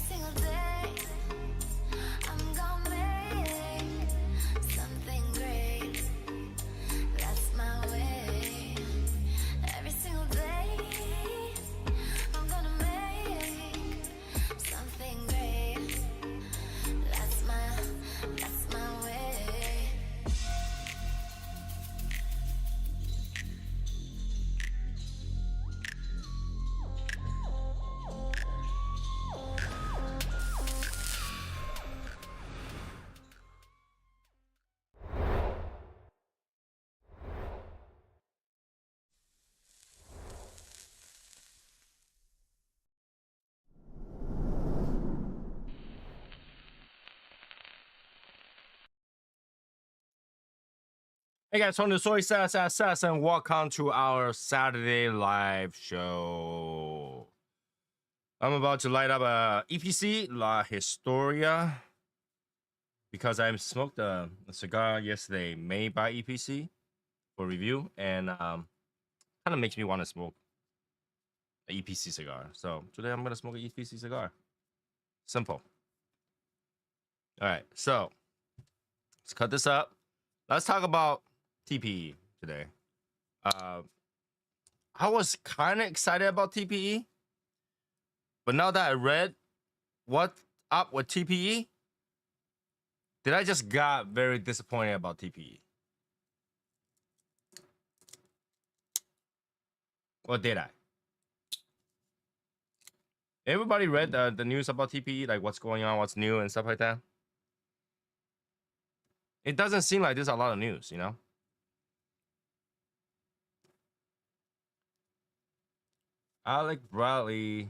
single day, I'm gonna make something great. That's my way. Every single day, I'm gonna make something great. That's my way. Hey guys, from the Soy Sauce Assassin, welcome to our Saturday live show. I'm about to light up a EPC La Historia because I smoked a cigar yesterday made by EPC for review, and kind of makes me want to smoke an EPC cigar. So today I'm gonna smoke an EPC cigar. Simple. All right, so let's cut this up. Let's talk about TPE today. I was kind of excited about TPE, but now that I read what's up with TPE, then I just got very disappointed about TPE. Or did I? Everybody read the news about TPE, like what's going on, what's new, and stuff like that? It doesn't seem like there's a lot of news, you know? Alec Bradley.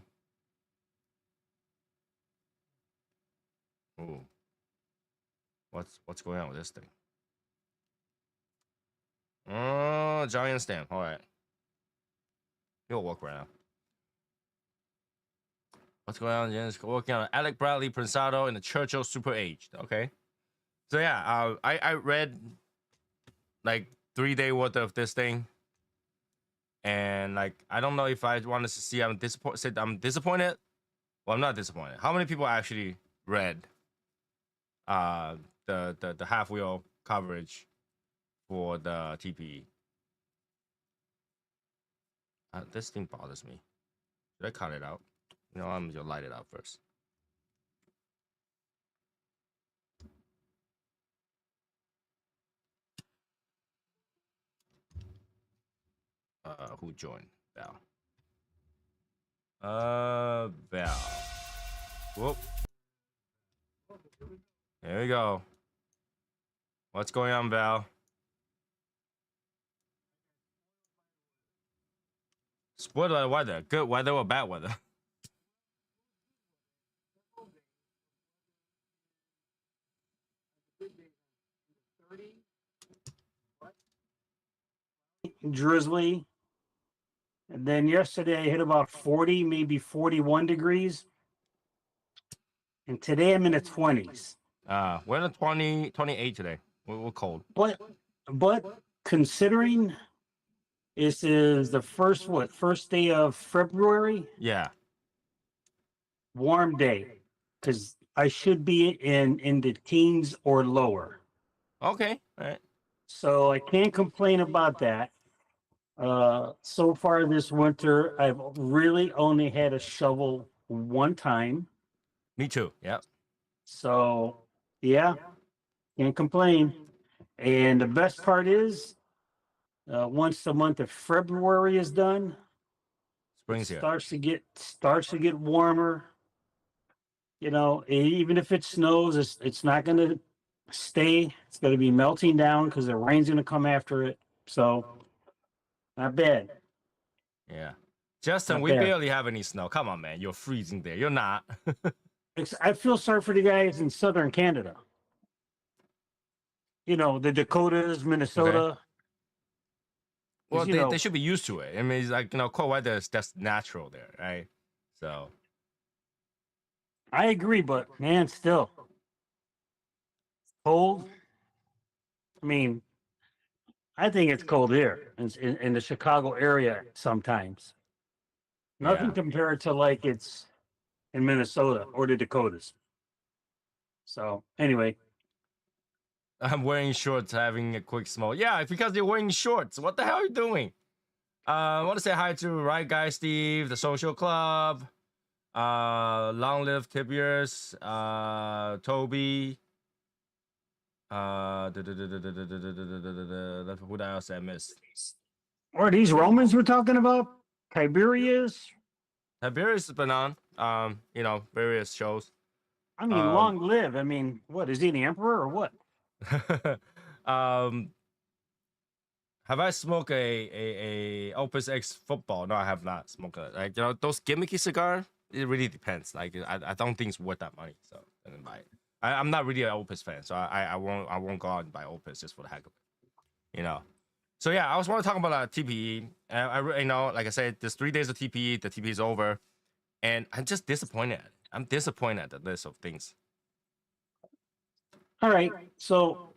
Ooh. What's going on with this thing? Oh, giant stamp. All right. He'll work right now. What's going on, Jens? Working on Alec Bradley Prensado in the Churchill Super Aged. Okay. So yeah, I read like 3-day worth of this thing. And like, I don't know if I wanted to see I'm disappointed. Well, I'm not disappointed. How many people actually read the half wheel coverage for the TPE? This thing bothers me. Did I cut it out? You know, I'm gonna light it out first. Who joined? Val. Val. Whoop. There we go. What's going on, Val? Spoiled by the weather. Good weather or bad weather? Drizzly. And then yesterday I hit about 40, maybe 41 degrees. And today I'm in the 20s. We're in the 28 today. We're cold. But considering this is the first day of February? Yeah. Warm day. Because I should be in the teens or lower. Okay. All right. So I can't complain about that. So far this winter, I've really only had a shovel one time. Me too. Yeah. So, yeah, can't complain. And the best part is, once the month of February is done, Spring's here. starts to get warmer. You know, even if it snows, it's not going to stay. It's going to be melting down because the rain's going to come after it. So, not bad. Yeah. Justin, we barely have any snow. Come on, man. You're freezing there. You're not. I feel sorry for the guys in southern Canada. You know, the Dakotas, Minnesota. Okay. Well, they should be used to it. I mean, it's like, you know, cold weather is that's natural there, right? So. I agree, but man, still cold. I mean, I think it's cold here in the Chicago area sometimes. Nothing compared to like it's in Minnesota or the Dakotas. So anyway, I'm wearing shorts, having a quick smoke. Yeah, because you're wearing shorts. What the hell are you doing? I want to say hi to Right Guy Steve, the Social Club, Long Live Tibiers, Toby, who else I missed? are these Romans we're talking about? Tiberius? Tiberius has been on, various shows. I mean, long live. I mean, what is he, the emperor or what? Have I smoked a Opus X football? No, I have not smoked it. Like, those gimmicky cigar, it really depends. Like, I don't think it's worth that money, so I didn't buy it. I'm not really an Opus fan, so I won't go out and buy Opus just for the heck of it, So yeah, I was want to talk about TPE. Like I said, there's 3 days of TPE. The TPE is over, and I'm just disappointed. I'm disappointed at the list of things. All right. So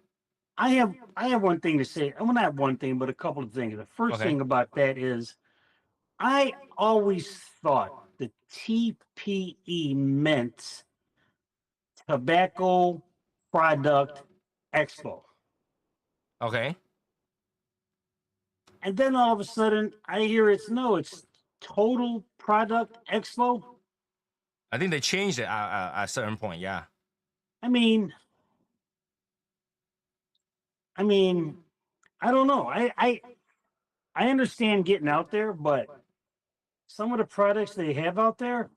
I have one thing to say. I want to have one thing, but a couple of things. The first thing about that is I always thought the TPE meant Tobacco Product Expo. Okay. And then all of a sudden I hear it's Total Product Expo. I think they changed it at a certain point. Yeah. I mean, I don't know. I understand getting out there, but some of the products they have out there,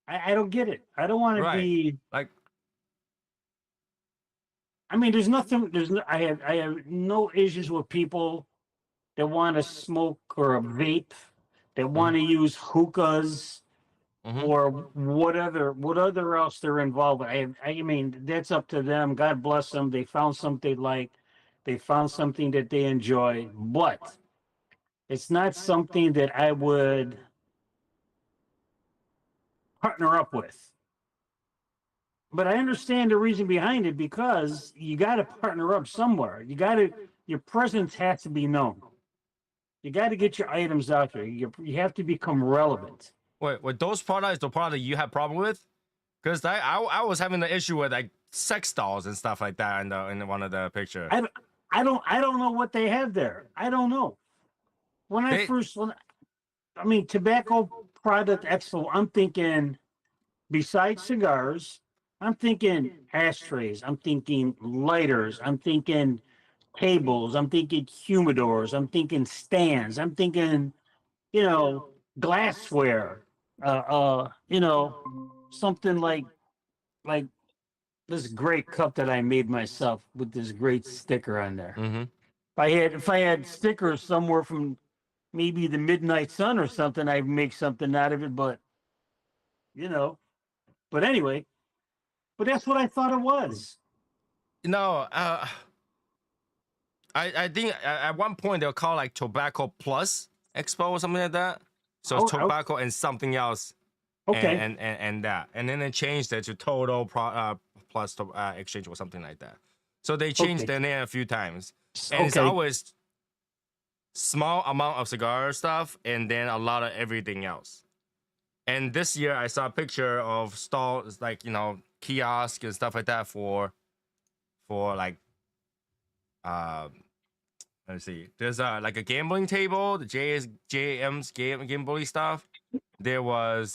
I don't get it. I don't want to be like. I mean, there's nothing. I have no issues with people that want to smoke or a vape, that want to use hookahs or whatever else they're involved with. I mean, that's up to them. God bless them. They found something they like. They found something that they enjoy, but it's not something that I would partner up with. But I understand the reason behind it, because you got to partner up somewhere. Your presence has to be known. You got to get your items out there. You have to become relevant. Wait, those products, the product you have problem with? Because I was having the issue with like sex dolls and stuff like that in one of the pictures. I don't know what they have there. I don't know. Tobacco Product Expo, I'm thinking, besides cigars, I'm thinking ashtrays, I'm thinking lighters, I'm thinking tables, I'm thinking humidors, I'm thinking stands, I'm thinking, glassware, something like this great cup that I made myself with this great sticker on there. If I had stickers somewhere from maybe the Midnight Sun or something, I'd make something out of it. But anyway, but that's what I thought it was. I think at one point they'll call like Tobacco Plus Expo or something like that. So it's tobacco and something else. Okay. And that, and then they changed it to Total Plus Exchange or something like that. So they changed their name a few times, and it's always small amount of cigar stuff and then a lot of everything else. And this year I saw a picture of stalls, like, kiosk and stuff like that for like let's see, there's like a gambling table, the JM's gambling stuff. There was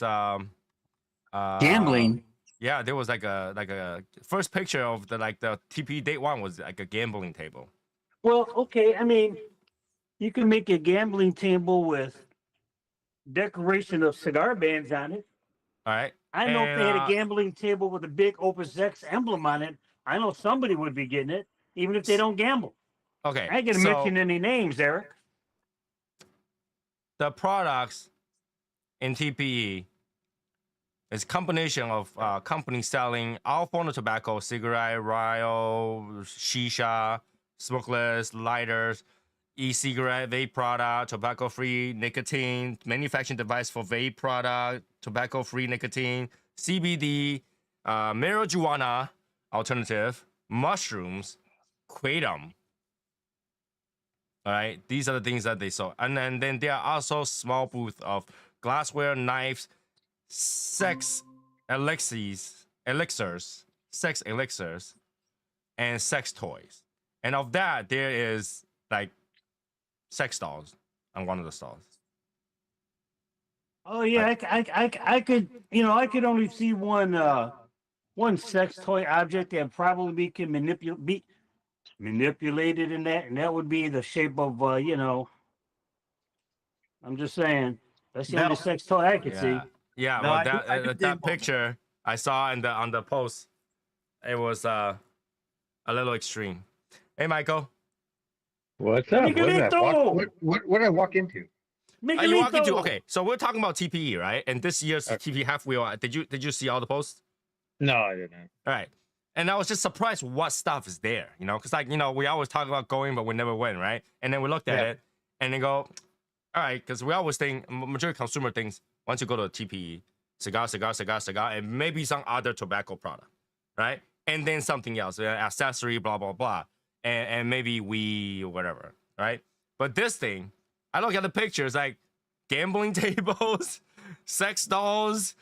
gambling. Yeah, there was like a first picture of the TP date one was like a gambling table. Well, okay, I mean, you can make a gambling table with decoration of cigar bands on it. All right. I know if they had a gambling table with a big Opus X emblem on it, I know somebody would be getting it, even if they don't gamble. Okay. I ain't gonna mention any names, Eric. The products in TPE is a combination of companies selling all forms of tobacco, cigarette, Rio, shisha, smokeless, lighters, e-cigarette, vape product, tobacco-free nicotine, manufacturing device for vape product, tobacco-free nicotine, CBD, marijuana alternative, mushrooms, kratom. All right, these are the things that they sold. And then there are also small booth of glassware, knives, sex elixirs, sex elixirs, and sex toys. And of that, there is like sex dolls on one of the stalls. Oh yeah, I could, I could only see one sex toy object that probably can be manipulated in that, and that would be the shape of, I'm just saying, that's the only No, sex toy I could see. Yeah, yeah. no, Well, I that think they that picture I saw in the on the post, it was a little extreme. Hey, Michael, What's up? What did I walk? Miguelito! What did I walk into? are you walking to? Miguelito! Okay, so we're talking about TPE, right? And this year's TPE half wheel. Did you see all the posts? No, I didn't. All right. And I was just surprised what stuff is there, because we always talk about going, but we never went, right? And then we looked at it and then go, all right, because we always think, majority consumer things, once you go to a TPE, cigar, and maybe some other tobacco product, right? And then something else, accessory, blah, blah, blah. And maybe we, whatever, right? But this thing, I look at the pictures, like gambling tables, sex dolls,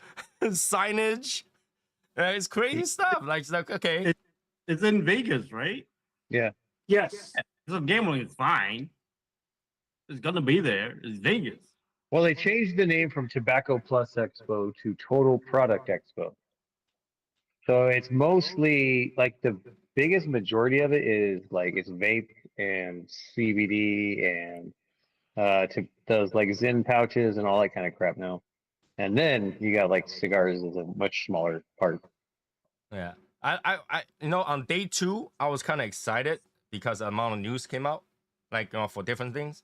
signage. It's crazy stuff. Like, it's like, okay. it's in Vegas, right? Yeah. Yes. So gambling is fine. It's gonna be there. It's Vegas. Well, they changed the name from Tobacco Plus Expo to Total Product Expo. So it's mostly like the biggest majority of it is like it's vape and CBD and to those like Zyn pouches and all that kind of crap now. And then you got like cigars as a much smaller part. Yeah. I on day 2, I was kind of excited because the amount of news came out, like, for different things.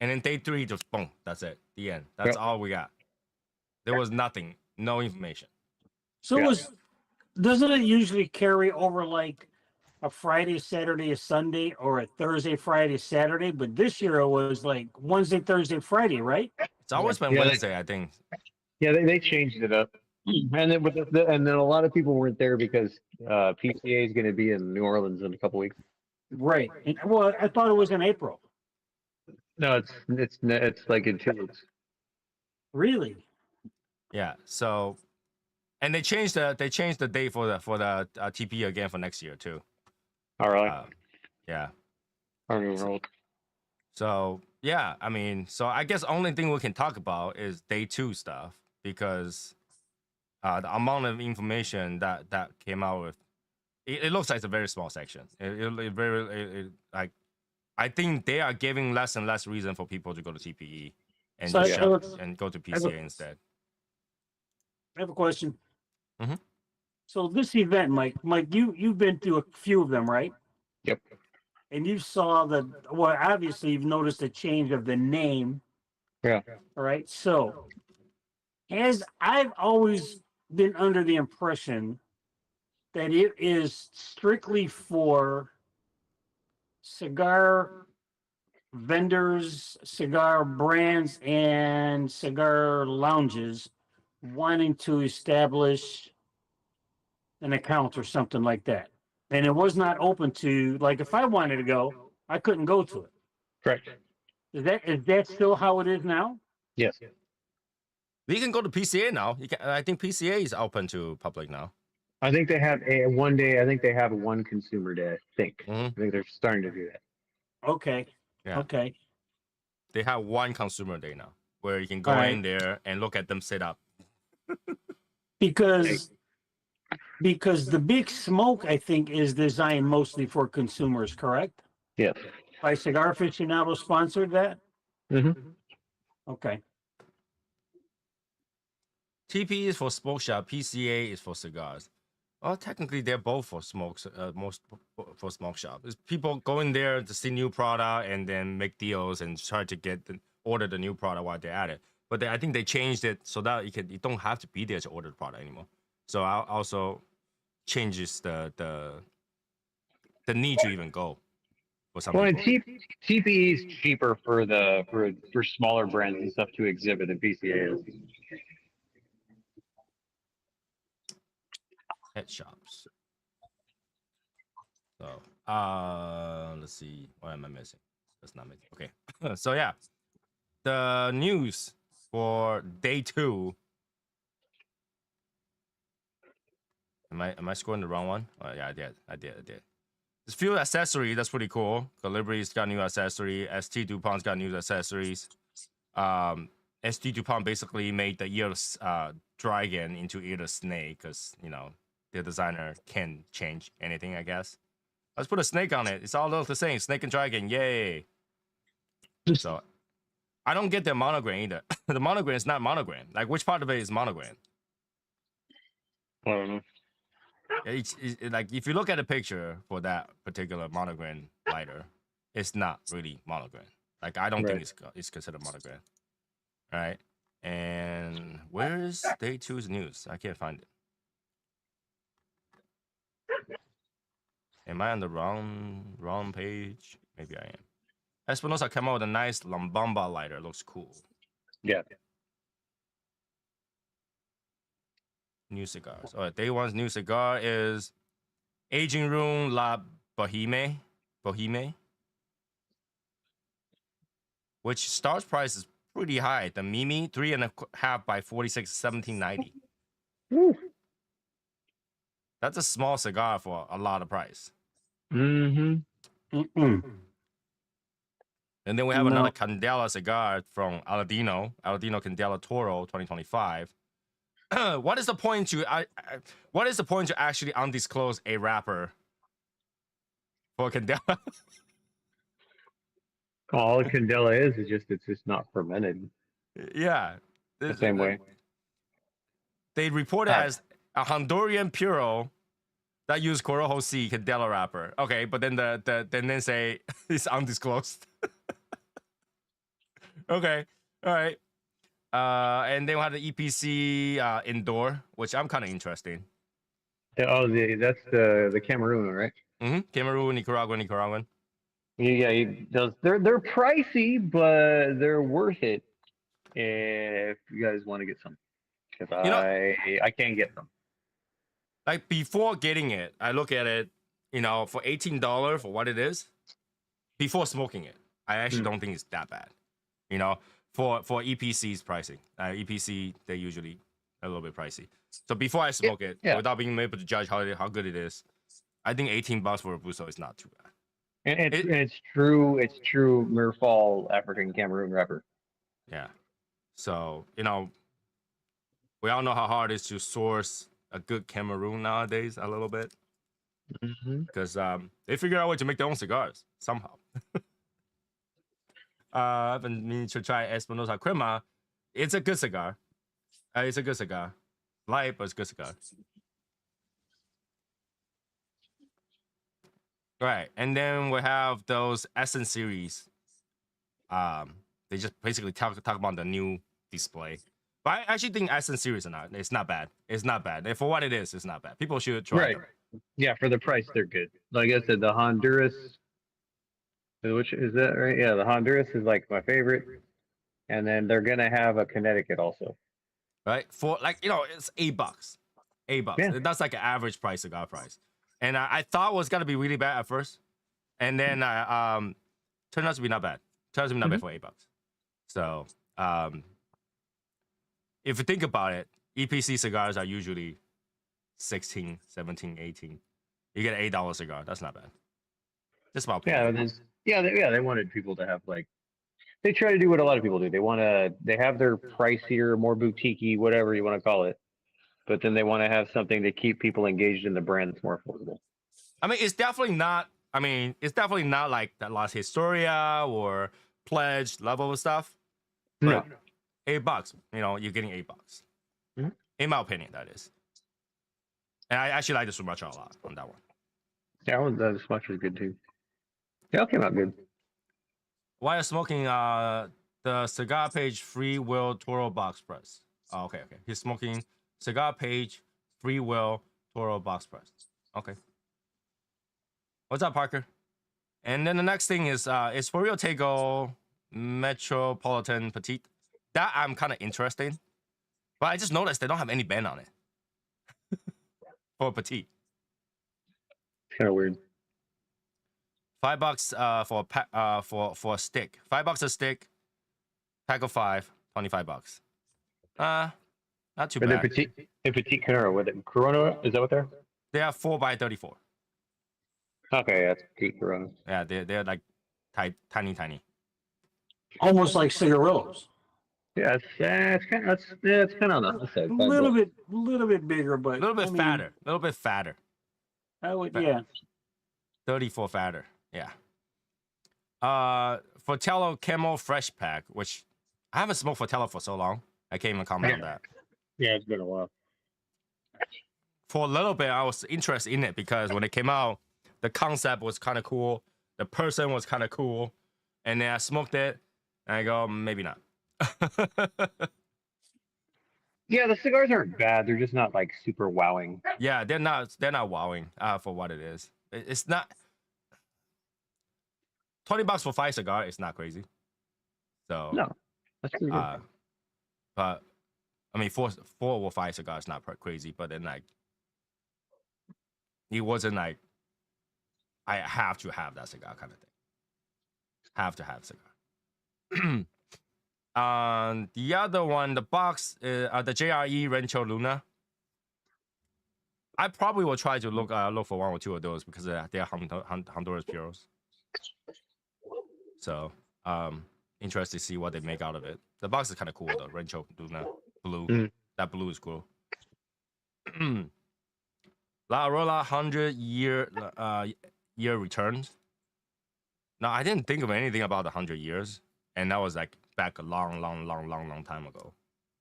And then day 3, just boom, that's it. The end. That's all we got. There was nothing, no information. So doesn't it usually carry over like a Friday, Saturday, a Sunday, or a Thursday, Friday, Saturday? But this year it was like Wednesday, Thursday, Friday, right? It's always been Wednesday, I think. Yeah, they changed it up. And then and then a lot of people weren't there because PCA is going to be in New Orleans in a couple weeks. Right. Well, I thought it was in April. No, it's like in 2 weeks. Really? Yeah. So, and they changed the date for the TP again for next year too. All right. Yeah. Rolled. So yeah, I mean, so I guess only thing we can talk about is day 2 stuff because the amount of information that came out with, it looks like it's a very small section. Like, I think they are giving less and less reason for people to go to TPE and So and go to PCA instead. I have a question. Mhm. So this event, Mike, you've been through a few of them, right? Yep. And you saw obviously you've noticed a change of the name. Yeah. All right. So I've always been under the impression that it is strictly for cigar vendors, cigar brands, and cigar lounges wanting to establish an account or something like that. And it was not open to, like, if I wanted to go, I couldn't go to it. Correct. Is that still how it is now? Yes. You can go to PCA now. I think PCA is open to public now. I think they have one day. I think they have one consumer day. I think. Mhm. I think they're starting to do that. Okay. Yeah. Okay. They have one consumer day now where you can go in there and look at them set up. Because the big smoke, I think, is designed mostly for consumers, correct? Yes. By Cigar Aficionado sponsored that? Mm-hmm. Okay. TP is for smoke shop. PCA is for cigars. Well, technically, they're both for smokes. Most for smoke shop. It's people go in there to see new product and then make deals and try to order the new product while they're at it. But I think they changed it so that you don't have to be there to order the product anymore. So I also changes the need to even go for some Well, and people. TPE is cheaper for smaller brands and stuff to exhibit than PCA is. Pet shops. So let's see, what am I missing? That's not missing. Okay. So yeah, the news for day 2 Am I scoring the wrong one? Oh yeah, I did. There's few accessory. That's pretty cool. Calibri's got new accessory. ST DuPont's got new accessories. ST DuPont basically made the ear of dragon into ear of snake because the designer can change anything. I guess. Let's put a snake on it. It's all look the same. Snake and dragon. Yay. So I don't get the monogram either. The monogram is not monogram. Like which part of it is monogram? I don't know. It's like if you look at the picture for that particular monogram lighter, it's not really monogram. Like I don't think it's considered monogram. All right. And where's day 2's news? I can't find it. Am I on the wrong page? Maybe I am. Espinosa came out with a nice Lambamba lighter. Looks cool. Yeah. New cigars. All right, day 1's new cigar is Aging Room La Boheme, which starts price is pretty high. The Mimi 3.5 by 46, 17.90. Woo. That's a small cigar for a lot of price. Mm-hmm. And then we have another Candela cigar from Aladino Candela Toro 2025. What is the point to actually undisclose a wrapper for Candela? All Candela is it's just not fermented Yeah, the same way. They report it as a Honduran Puro that used Corojo C Candela wrapper. Okay, but then then say it's undisclosed. Okay, all right. And then we have the EPC indoor, which I'm kind of interested in. Oh, that's the Cameroon, right? Cameroon, Nicaraguan. Yeah, they're pricey, but they're worth it if you guys want to get some. Because I can't get them. Like before getting it, I look at it, for $18 for what it is. Before smoking it, I actually don't think it's that bad. For EPC's pricing, EPC they're usually a little bit pricey. So before I smoke it, without being able to judge how good it is, I think $18 for a Buso is not too bad. And it's true Merfal African Cameroon wrapper. Yeah. So we all know how hard it is to source a good Cameroon nowadays a little bit, because they figure out a way to make their own cigars somehow. I've been meaning to try Espinosa Crema. It's a good cigar. Light, but it's a good cigar. Right, and then we have those Essence series. They just basically talk about the new display. But I actually think Essence series it's not bad. It's not bad. And for what it is, it's not bad. People should try them. Yeah, for the price, they're good. Like I said, the Honduras. Which is that right? Yeah, the Honduras is like my favorite, and then they're gonna have a Connecticut also. Right, for it's $8. $8. Yeah. That's like an average price cigar price, and I thought it was gonna be really bad at first, and then turned out to be not bad. Turned out to be not bad for $8. So if you think about it, EPC cigars are usually 16, 17, 18. You get an $8 cigar. That's not bad. Just about. They wanted people to have they try to do what a lot of people do. They have their pricier, more boutiquey, whatever you want to call it, but then they want to have something to keep people engaged in the brand that's more affordable. I mean, it's definitely not like that Las Historia or Pledge level of stuff. No. $8, you're getting $8. In my opinion, that is. And I actually like the Sumatra a lot on that one. Yeah, the Sumatra was good too. They all came out good. While you're smoking the Cigar Page Free Will Toro Box Press. Oh, okay. He's smoking Cigar Page Free Will Toro Box Press. Okay. What's up, Parker? And then the next thing is For Real Tego Metropolitan Petite. That I'm kind of interested in. But I just noticed they don't have any band on it. For Petite. It's kind of weird. $5 for a stick. $5 a stick. Pack of 5, $25. Not Not too Or the bad. petite Corona, with it Corona, is that what they're? They are 4x34. Okay, that's petite Corona. Yeah, they're like tiny. Almost like cigarillos. Yeah, it's kind of on the high side. A little bit bigger, but A little bit I mean, fatter. A little bit fatter. I would, Fat. yeah. 34 fatter. Yeah. Fortello Camel Fresh Pack, which I haven't smoked Fortello for so long. I can't even comment on that. Yeah, it's been a while. For a little bit, I was interested in it because when it came out, the concept was kind of cool. The person was kind of cool. And then I smoked it, and I go, maybe not. Yeah, the cigars aren't bad. They're just not like super wowing. Yeah, they're not wowing for what it is. It's not $20 for 5 cigar. It's not crazy. So No, that's pretty good. but I mean, 4 or 5 cigars not crazy. But then like, it wasn't like I have to have that cigar kind of thing. Have to have cigar. The other one, the box, the JRE Rancho Luna. I probably will try to look for 1 or 2 of those because they're Honduras Puros. So, interested to see what they make out of it. The box is kind of cool though. Rancho Luna blue. Mm. That blue is cool. La Arola 100-year year returns. Now, I didn't think of anything about the 100 years, and that was like back a long time ago.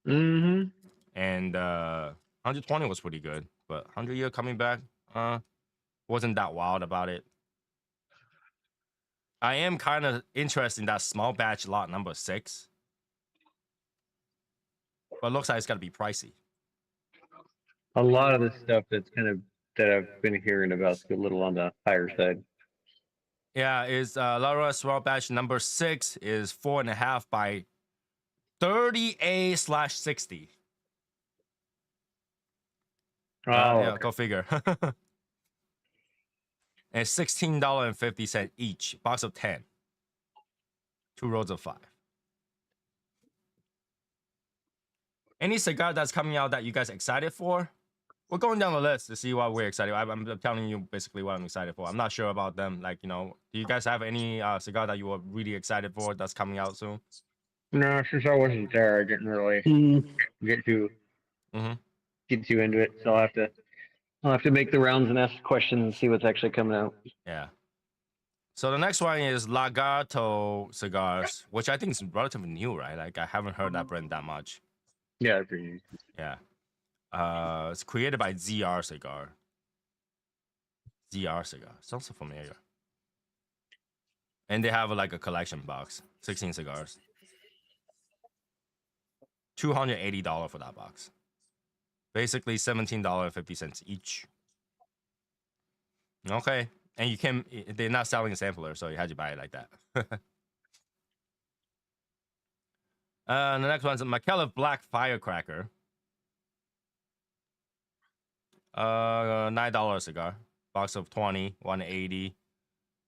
Mm-hmm. And 120 was pretty good, but 100 year coming back, wasn't that wild about it. I am kind of interested in that small batch lot number 6, but looks like it's gotta be pricey. A lot of the stuff that I've been hearing about is a little on the higher side. Yeah, is Laura small batch number 6 is 4.5 by 30A/60. Oh, Yeah, okay. go figure. And $16.50 each, box of 10, 2 rolls of 5. Any cigar that's coming out that you guys excited for? We're going down the list to see what we're excited. I'm telling you basically what I'm excited for. I'm not sure about them. Like, you know, do you guys have any cigar that you were really excited for that's coming out soon? No, since I wasn't there, I didn't really get too into it. So I'll have to make the rounds and ask questions and see what's actually coming out. Yeah. So the next one is Lagarto cigars, which I think is relatively new, right? Like I haven't heard that brand that much. Yeah, pretty. Yeah. It's created by ZR Cigar. ZR Cigar. Sounds so familiar. And they have like a collection box, 16 cigars. $280 for that box. Basically $17.50 each. Okay. And you can, they're not selling a sampler, so you had to buy it like that. The next one's a McKellar Black Firecracker. $9 cigar. Box of 20, 180.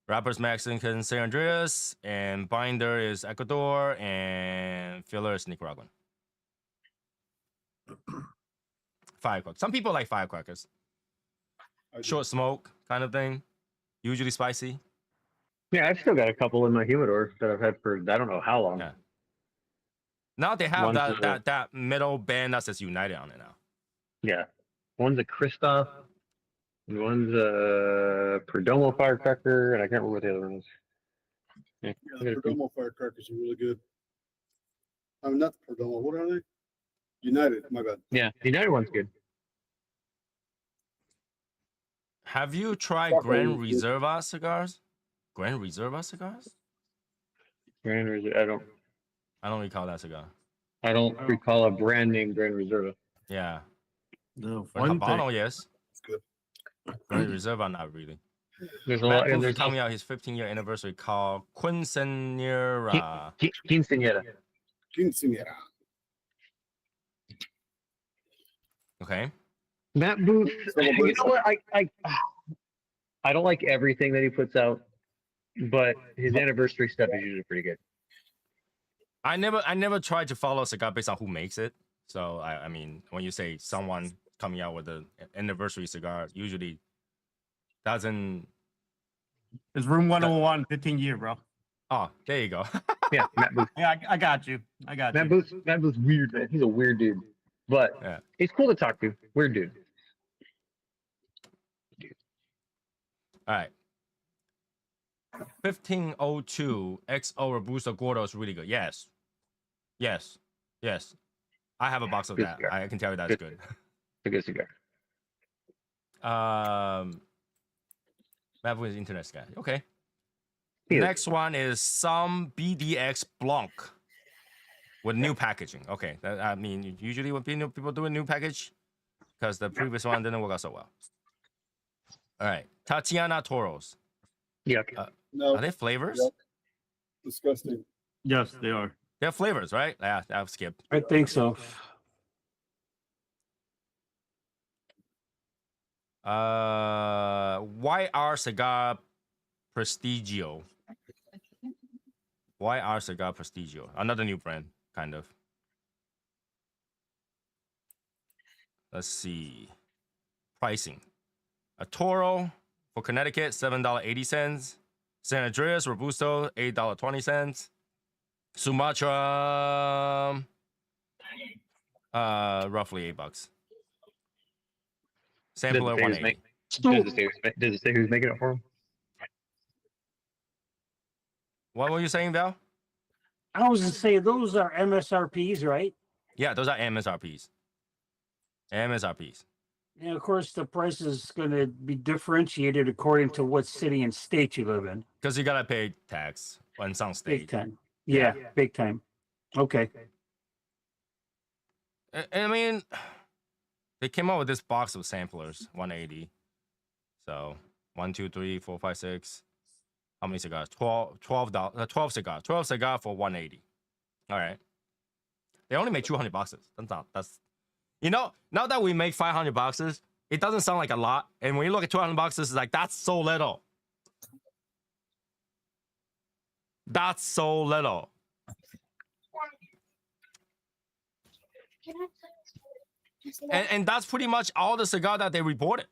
Wrapper's Mexican San Andreas, and binder is Ecuador, and filler is Nicaraguan. Firecracker. Some people like firecrackers. Short smoke kind of thing. Usually spicy. Yeah, I've still got a couple in my humidor that I've had for I don't know how long. Yeah. Now they have One's that middle band that says United on it now. Yeah. One's a Christoph, and one's a Perdomo firecracker, and I can't remember what the other one is. Yeah, Yeah, the Perdomo firecrackers are really good. I mean, not the Perdomo. What are they? United. My bad. yeah, the United one's good. Have you tried Gran Reserva cigars? Gran Reserva cigars? Grand Reserva. I don't recall that cigar. I don't recall a brand name Grand Reserva. Yeah. The But one Habano, thing, yes. It's good. Gran Reserva, not really. There's a lot, Matt and Booth there's coming out his 15-year anniversary called Quinceañera. Quinceañera. Quinceañera. Okay. Matt Booth. You know what? I don't like everything that he puts out, but his anniversary stuff is usually pretty good. I never tried to follow a cigar based on who makes it. So I mean, when you say someone coming out with an anniversary cigar, usually doesn't. It's room 101, 15 year, bro. Oh, there you go. Yeah, Matt Booth. Yeah, I got you. I got Matt you. Booth's weird, man. He's a weird dude, but Yeah. he's cool to talk to. Weird dude. All right. 1502 XO Robusto Gordo is really good. Yes. Yes. Yes. I have a box of Good that. cigar. I can tell you that's good. It's a good cigar. Matt is internet guy. Okay. He is. Next one is some BDX Blanc with new packaging. Okay. I mean, usually when people do a new package, because the previous one didn't work out so well. All right. Tatiana Toros. Yuck. No, Are they flavors? Yuck. Disgusting. Yes, they are. They're flavors, right? Yeah, I'll skip. I think so. YR Cigar Prestigio. YR Cigar Prestigio. Another new brand, kind of. Let's see. Pricing. A Toro for Connecticut, $7.80. San Andreas Robusto, $8.20. Sumatra, roughly $8. Sampler Does it say 180. does it say who's making it for him? What were you saying, Val? I was gonna say those are MSRPs, right? Yeah, those are MSRPs. MSRPs. And of course, the price is going to be differentiated according to what city and state you live in. Because you gotta pay tax on some Big state. time. Yeah, big time. Okay. I mean, they came out with this box of samplers, 180. So 1, 2, 3, 4, 5, 6. How many cigars? 12 cigars. 12 cigar for 180. All right. They only make 200 boxes. That's now that we make 500 boxes, it doesn't sound like a lot. And when you look at 200 boxes, it's like that's so little. That's so little. And that's pretty much all the cigar that they reported.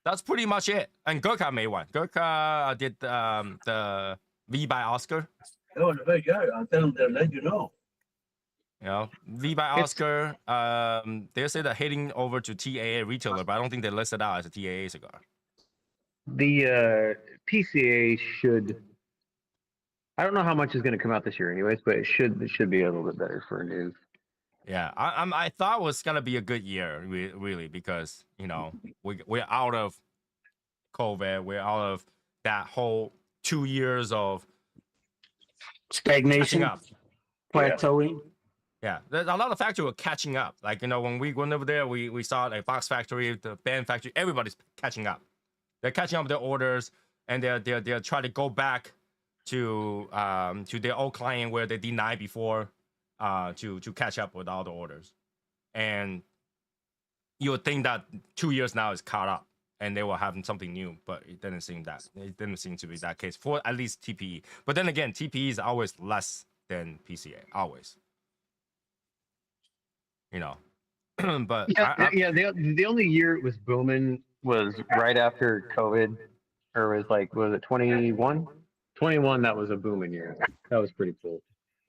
That's pretty much it. And Gurkha made one. Gurkha did the V by Oscar. Oh, there you go. I'll tell them to let you know. You know, V by Oscar. They say they're heading over to TAA retailer, but I don't think they listed out as a TAA cigar. The PCA should. I don't know how much is going to come out this year, anyways, but it should be a little bit better for news. Yeah, I thought it was gonna be a good year, really, because we're out of COVID, we're out of that whole 2 years of Stagnation, catching up. plateauing. Yeah, there's a lot of factories were catching up. Like when we went over there, we saw like Box Factory, the Band Factory, everybody's catching up. They're catching up with their orders, and they're trying to go back to their old client where they denied before. To catch up with all the orders, and you would think that 2 years now is caught up, and they will have something new, but it didn't seem to be that case for at least TPE. But then again, TPE is always less than PCA, always. But the only year it was booming was right after COVID, or was it 21? 21, that was a booming year. That was pretty cool.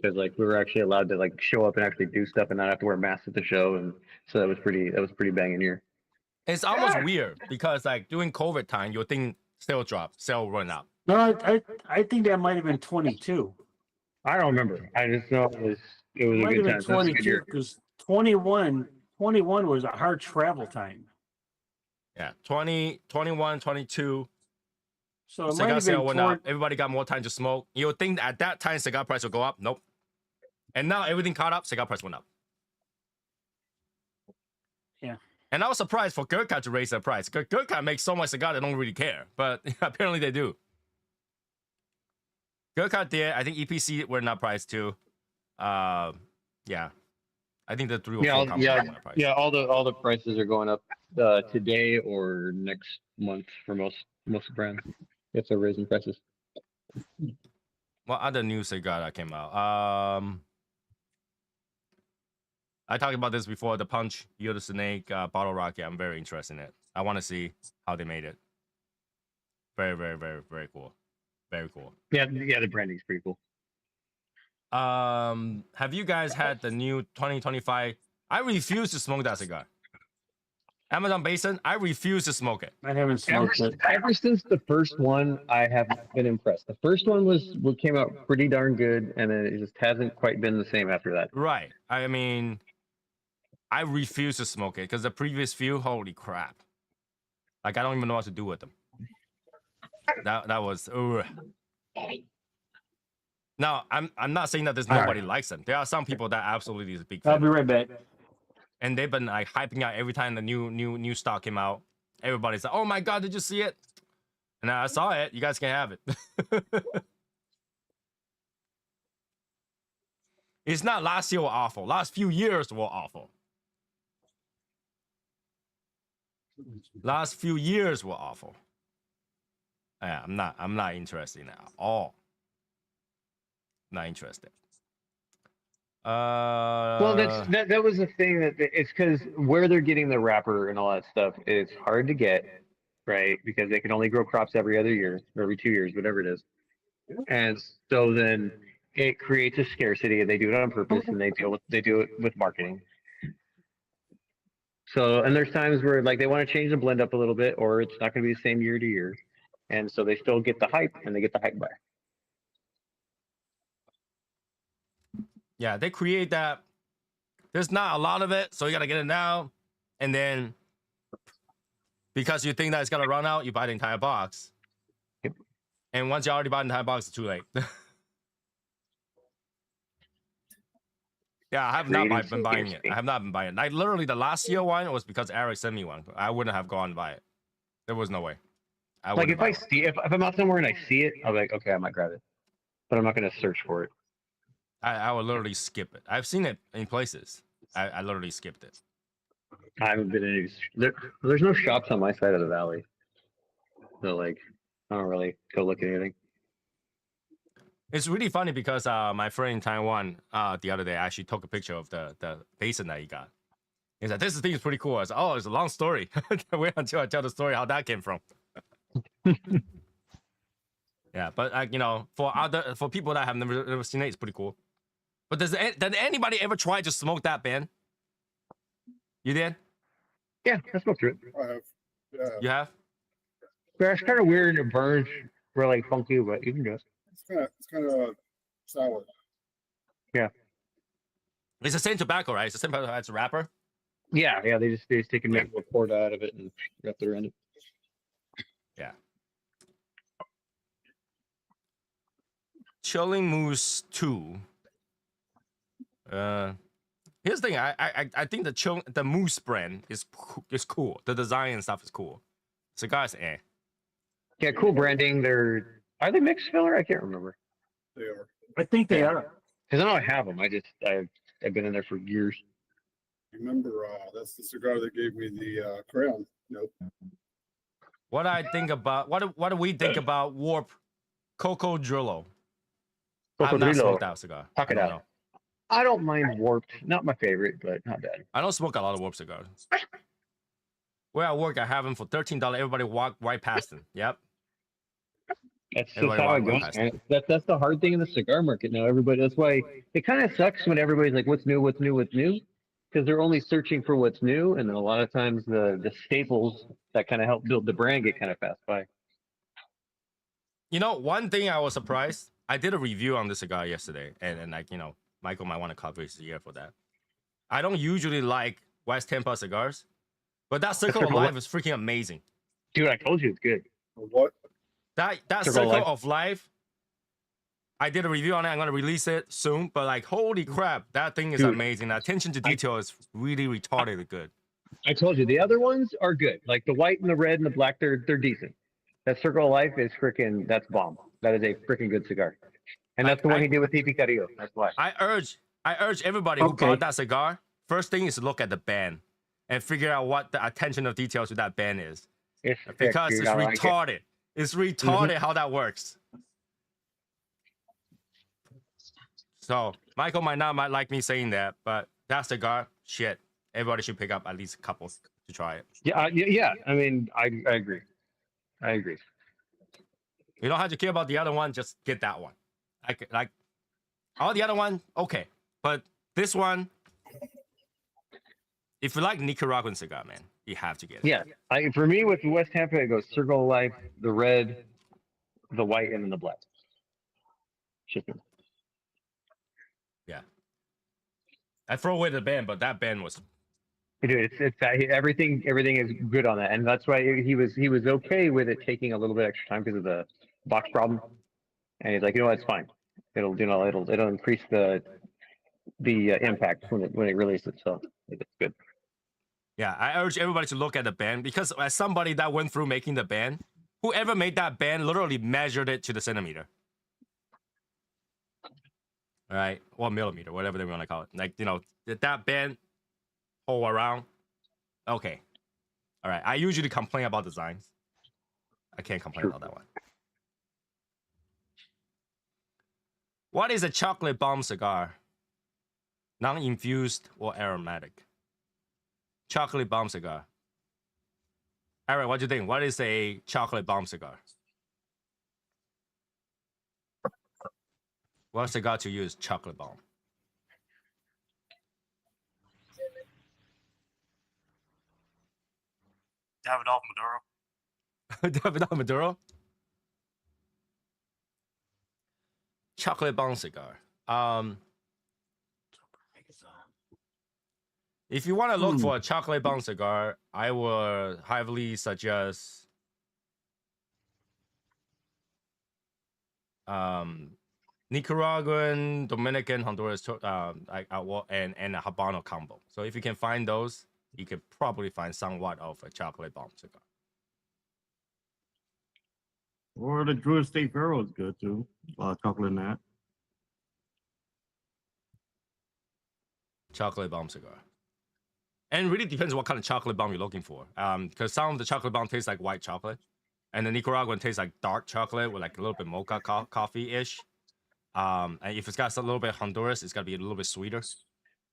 Because we were actually allowed to show up and actually do stuff and not have to wear masks at the show, and so that was pretty banging year. It's almost weird because during COVID time, you think sale run up. No, I think that might have been 22. I don't remember. I just know it was a Might good have time. been That was a good 22 year. because 21 was a hard travel time. Yeah, 20, 21, 22. So it might Cigar have sale been went toward, up. Everybody got more time to smoke. You would think at that time cigar price would go up. Nope. And now everything caught up. Cigar price went up. Yeah. And I was surprised for Gurkha to raise their price. Gurkha makes so much cigar they don't really care, but apparently they do. Gurkha did. I think EPC went up price too. Yeah. I think the 3 or 4 companies went up price. Yeah. All the prices are going up today or next month for most brands. If they're raising prices. What other new cigar that came out? I talked about this before. The Punch, You're the Snake, Bottle Rocket. I'm very interested in it. I want to see how they made it. Very, very, very, very cool. Very cool. Yeah, the branding's pretty cool. Have you guys had the new 2025? I refuse to smoke that cigar. Amazon Basin, I refuse to smoke it. I haven't smoked it. Ever since the first one, I have been impressed. The first one came out pretty darn good, and then it just hasn't quite been the same after that. Right. I mean, I refuse to smoke it because the previous few, holy crap. Like, I don't even know what to do with them. That was. Ugh. Now, I'm not saying that there's nobody likes them. There are some people that absolutely is a big fan. I'll be right back. And they've been like hyping out every time the new stock came out. Everybody's like, "Oh my god, did you see it?" And I saw it. You guys can have it. It's not last year were awful. Last few years were awful. Last few years were awful. Yeah, I'm not interested in it at all. Not interested. Well, that was the thing that it's because where they're getting the wrapper and all that stuff is hard to get, right? Because they can only grow crops every other year, or every 2 years, whatever it is. And so then it creates a scarcity, and they do it on purpose, and they do it with marketing. So, and there's times where like they want to change the blend up a little bit, or it's not going to be the same year to year, and so they still get the hype, and they get the hype back. Yeah, they create that. There's not a lot of it, so you gotta get it now, and then because you think that it's gonna run out, you buy the entire box. Yep. And once you already bought the entire box, it's too late. Yeah, I have not been buying it. I have not been buying it. Like literally, the last year one was because Eric sent me one. I wouldn't have gone and buy it. There was no way. Like if I'm out somewhere and I see it, I'll be like, okay, I might grab it, but I'm not gonna search for it. I would literally skip it. I've seen it in places. I literally skipped it. I haven't been in any. There's no shops on my side of the valley, so like I don't really go look at anything. It's really funny because my friend in Taiwan the other day actually took a picture of the basin that he got. He's like, "This thing is pretty cool." I said, "Oh, it's a long story." Wait until I tell the story how that came from. Yeah, but you know, for people that have never seen it, it's pretty cool. But did anybody ever try to smoke that, Ben? You did? Yeah, I smoked through it. I have. Yeah. You have? Yeah, it's kind of weird and it burns really funky, but you can do it. It's kind of sour. Yeah. It's the same tobacco, right? It's the same tobacco. It's a wrapper. Yeah, they just take a little cord out of it and wrap it around it. Yeah. Chilling Moose 2. Here's the thing. I think the Moose brand is cool. The design and stuff is cool. Cigars, eh. Yeah, cool branding. Are they mixed filler? I can't remember. They are. I think they are. Because I know I have them. I've been in there for years. Remember, that's the cigar that gave me the crown. Nope. What I think about what do we think about Warp Coco Drillo? I've not smoked that cigar. Talk it out. I don't mind Warped. Not my favorite, but not bad. I don't smoke a lot of Warp cigars. Where I work, I have them for $13. Everybody walk right past them. Yep. That's just how it goes, man. That's the hard thing in the cigar market now. That's why it kind of sucks when everybody's like, what's new? Because they're only searching for what's new. And then a lot of times the staples that kind of help build the brand get kind of passed by. You know, one thing I was surprised, I did a review on this cigar yesterday. And like, you know, Michael might want to cover his ear for that. I don't usually like West Tampa cigars, but that Circle of Life is freaking amazing. Dude, I told you it's good. What? That Circle of Life, I did a review on it. I'm going to release it soon. But like, holy crap, that thing is amazing. The attention to detail is really retarded good. I told you, the other ones are good. Like the white and the red and the black, they're decent. That Circle of Life is that's bomb. That is a freaking good cigar. And that's the one he did with TPE Carrillo. That's why. I urge everybody who bought that cigar, first thing is to look at the band and figure out what the attention of detail to that band is. Because it's retarded. It's retarded how that works. So Michael might like me saying that, but that cigar, shit, everybody should pick up at least a couple to try it. Yeah. I mean, I agree. I agree. You don't have to care about the other one. Just get that one. Like all the other one, okay, but this one, if you like Nicaraguan cigar, man, you have to get it. Yeah. For me, with West Tampa, it goes Circle of Life, the red, the white, and then the black. Shipping. Yeah. I throw away the band, but that band was Dude, it's everything is good on that, and that's why he was okay with it taking a little bit extra time because of the box problem, and he's like, you know what, it's fine. It'll increase the impact when it releases. So it's good. Yeah, I urge everybody to look at the band because as somebody that went through making the band, whoever made that band literally measured it to the centimeter. All right, or millimeter, whatever they want to call it. Like, you know, that band all around. Okay. All right. I usually complain about designs. I can't complain about that one. What is a chocolate bomb cigar? Non-infused or aromatic? Chocolate bomb cigar. Aaron, what do you think? What is a chocolate bomb cigar? What cigar to use? Chocolate bomb. Davidoff Maduro. Davidoff Maduro? Chocolate bomb cigar. If you want to look for a chocolate bomb cigar, I would heavily suggest Nicaraguan, Dominican, Honduras, and a Habano combo. So if you can find those, you can probably find somewhat of a chocolate bomb cigar. Or the Drew Estate Pharaoh is good too. Chocolate in that. Chocolate bomb cigar. And it really depends what kind of chocolate bomb you're looking for. Because some of the chocolate bomb tastes like white chocolate. And the Nicaraguan tastes like dark chocolate with like a little bit mocha coffee-ish. And if it's got a little bit of Honduras, it's got to be a little bit sweeter.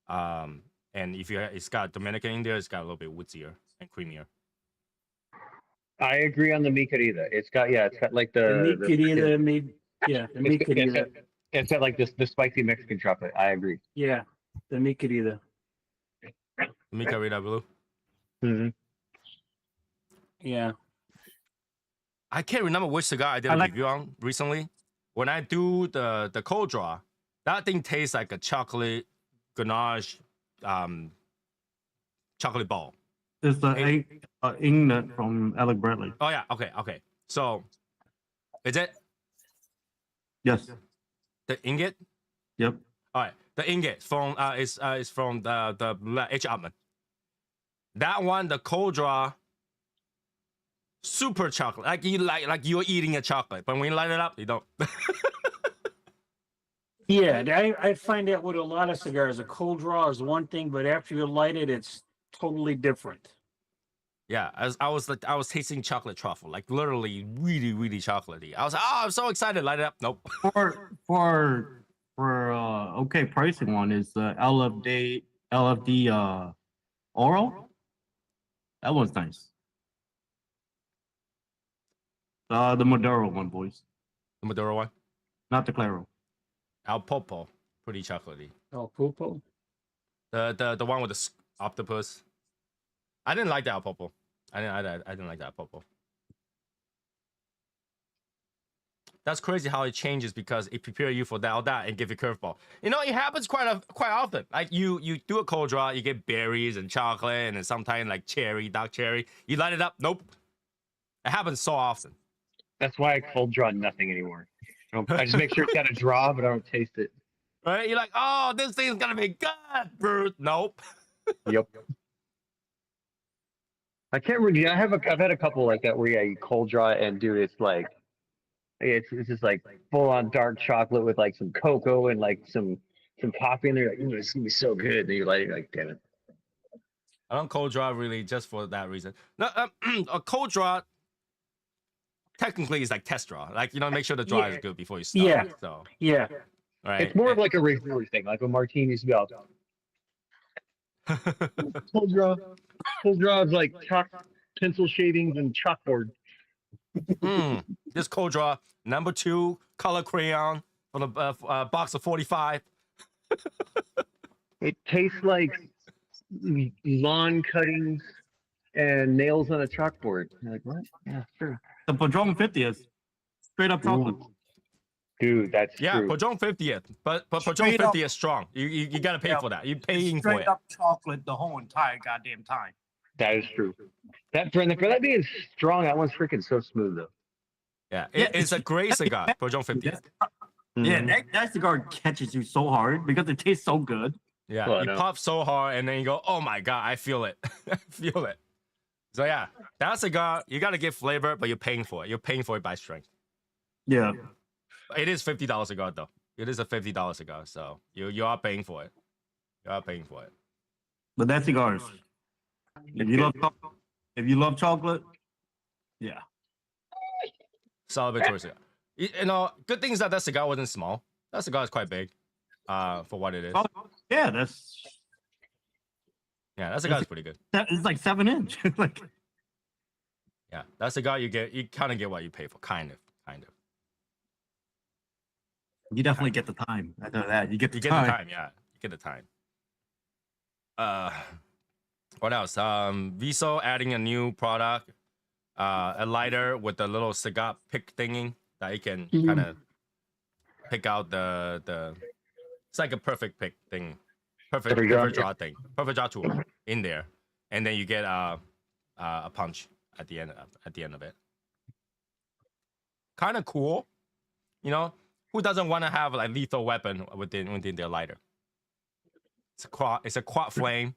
And if it's got Dominican in there, it's got a little bit woodier and creamier. I agree on the Mi Querida. It's got like The Mi Querida, the Mi Querida. It's got like the spicy Mexican chocolate. I agree. Yeah, the Mi Querida. Mi Querida Blue. Mm-hmm. Yeah. I can't remember which cigar I did a review on recently. When I do the cold draw, that thing tastes like a chocolate ganache, chocolate ball. It's the Inknut from Alec Bradley. Oh yeah, okay. So, is it Yes. the ingot? Yep. All right, the ingot from is from the H. Upman. That one, the cold draw, super chocolate, like you're eating a chocolate, but when you light it up, you don't. Yeah, I find that with a lot of cigars, a cold draw is one thing, but after you light it, it's totally different. Yeah, I was tasting chocolate truffle, like literally really chocolatey. I was like, oh, I'm so excited, light it up. Nope. For okay pricing one is the LFD oral. That one's nice. The Maduro one, boys. The Maduro one, Not the Claro. Al Popo, pretty chocolatey. El Pupo. The one with the octopus. I didn't like the Al Popo. I didn't like that Al Popo. That's crazy how it changes because it prepares you for that and give you curveball. You know, it happens quite often. Like you do a cold draw, you get berries and chocolate, and then sometimes like dark cherry. You light it up, nope. It happens so often. That's why I cold draw nothing anymore. I just make sure it's got a draw, but I don't taste it. Right? You're like, oh, this thing's gonna be good, bro. Nope. Yep. I can't really. I've had a couple like that where you cold draw and dude, it's like it's just like full on dark chocolate with like some cocoa and like some coffee in there. Like, ooh, it's gonna be so good. And you light it, like, damn it. I don't cold draw really just for that reason. No, a cold draw technically is like test draw. Like, you know, make sure the draw is good before you start. Yeah. So Yeah. right. It's more of like a reviewer thing, like when Martine used to be out. Full draw is like chalk, pencil shadings, and chalkboard. This cold draw number 2 color crayon for the box of 45. It tastes like lawn cuttings and nails on a chalkboard. You're like, what? Yeah, sure. The Padron 50th. Straight up chocolate. Ooh. Dude, that's Yeah, true. Padron 50th, but Padron Straight 50 up. is strong. You gotta pay for that. You're It's paying for straight it. up chocolate the whole entire goddamn time. That is true. That for that being strong, that one's freaking so smooth though. Yeah, Yeah, it's a great cigar. Padron 50. Yeah, that cigar catches you so hard because it tastes so good. Yeah, Well, I you know. pop so hard and then you go, oh my god, I feel it. I feel it. So yeah, that cigar, you gotta get flavor, but you're paying for it. You're paying for it by strength. Yeah. It is $50 cigar though. It is a $50 cigar, so you are paying for it. You are paying for it. But that cigars. If you love chocolate, yeah. Celebratory cigar. You know, good thing is that cigar wasn't small. That cigar is quite big, for what it is. Oh, yeah, that's Yeah, that cigar is pretty good. it's like 7-inch. Like Yeah, that cigar you kind of get what you pay for, kind of. you definitely get the time. After that, you get the You get time. the time, yeah. You get the time. What else? Viso adding a new product, a lighter with a little cigar pick thingy that you can kind of pick out the. It's like a perfect pick thing, perfect draw thing, perfect draw tool in there, and then you get a punch at the end of it. Kind of cool, you know. Who doesn't want to have like lethal weapon within their lighter? It's a quad flame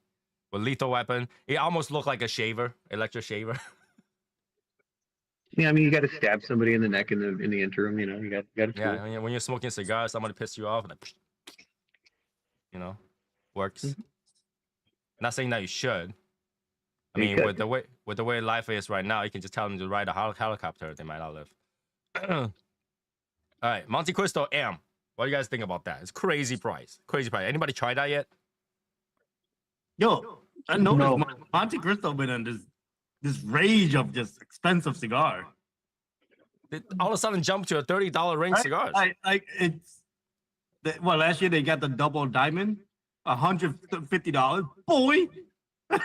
with lethal weapon. It almost looked like a shaver, electric shaver. Yeah, I mean, you got to stab somebody in the neck in the interim. You know, you got to. Yeah, when you're smoking a cigar, somebody pisses you off, like, you know, works. Not saying that you should. I mean, with the way life is right now, you can just tell them to ride a helicopter. They might not live. All right, Monte Cristo M. What do you guys think about that? It's crazy price. Crazy price. Anybody tried that yet? Yo, I noticed No. Monte Cristo been on this rage of just expensive cigar. They all of a sudden jumped to a $30 range cigars. Well, last year they got the double diamond, $150. Boy,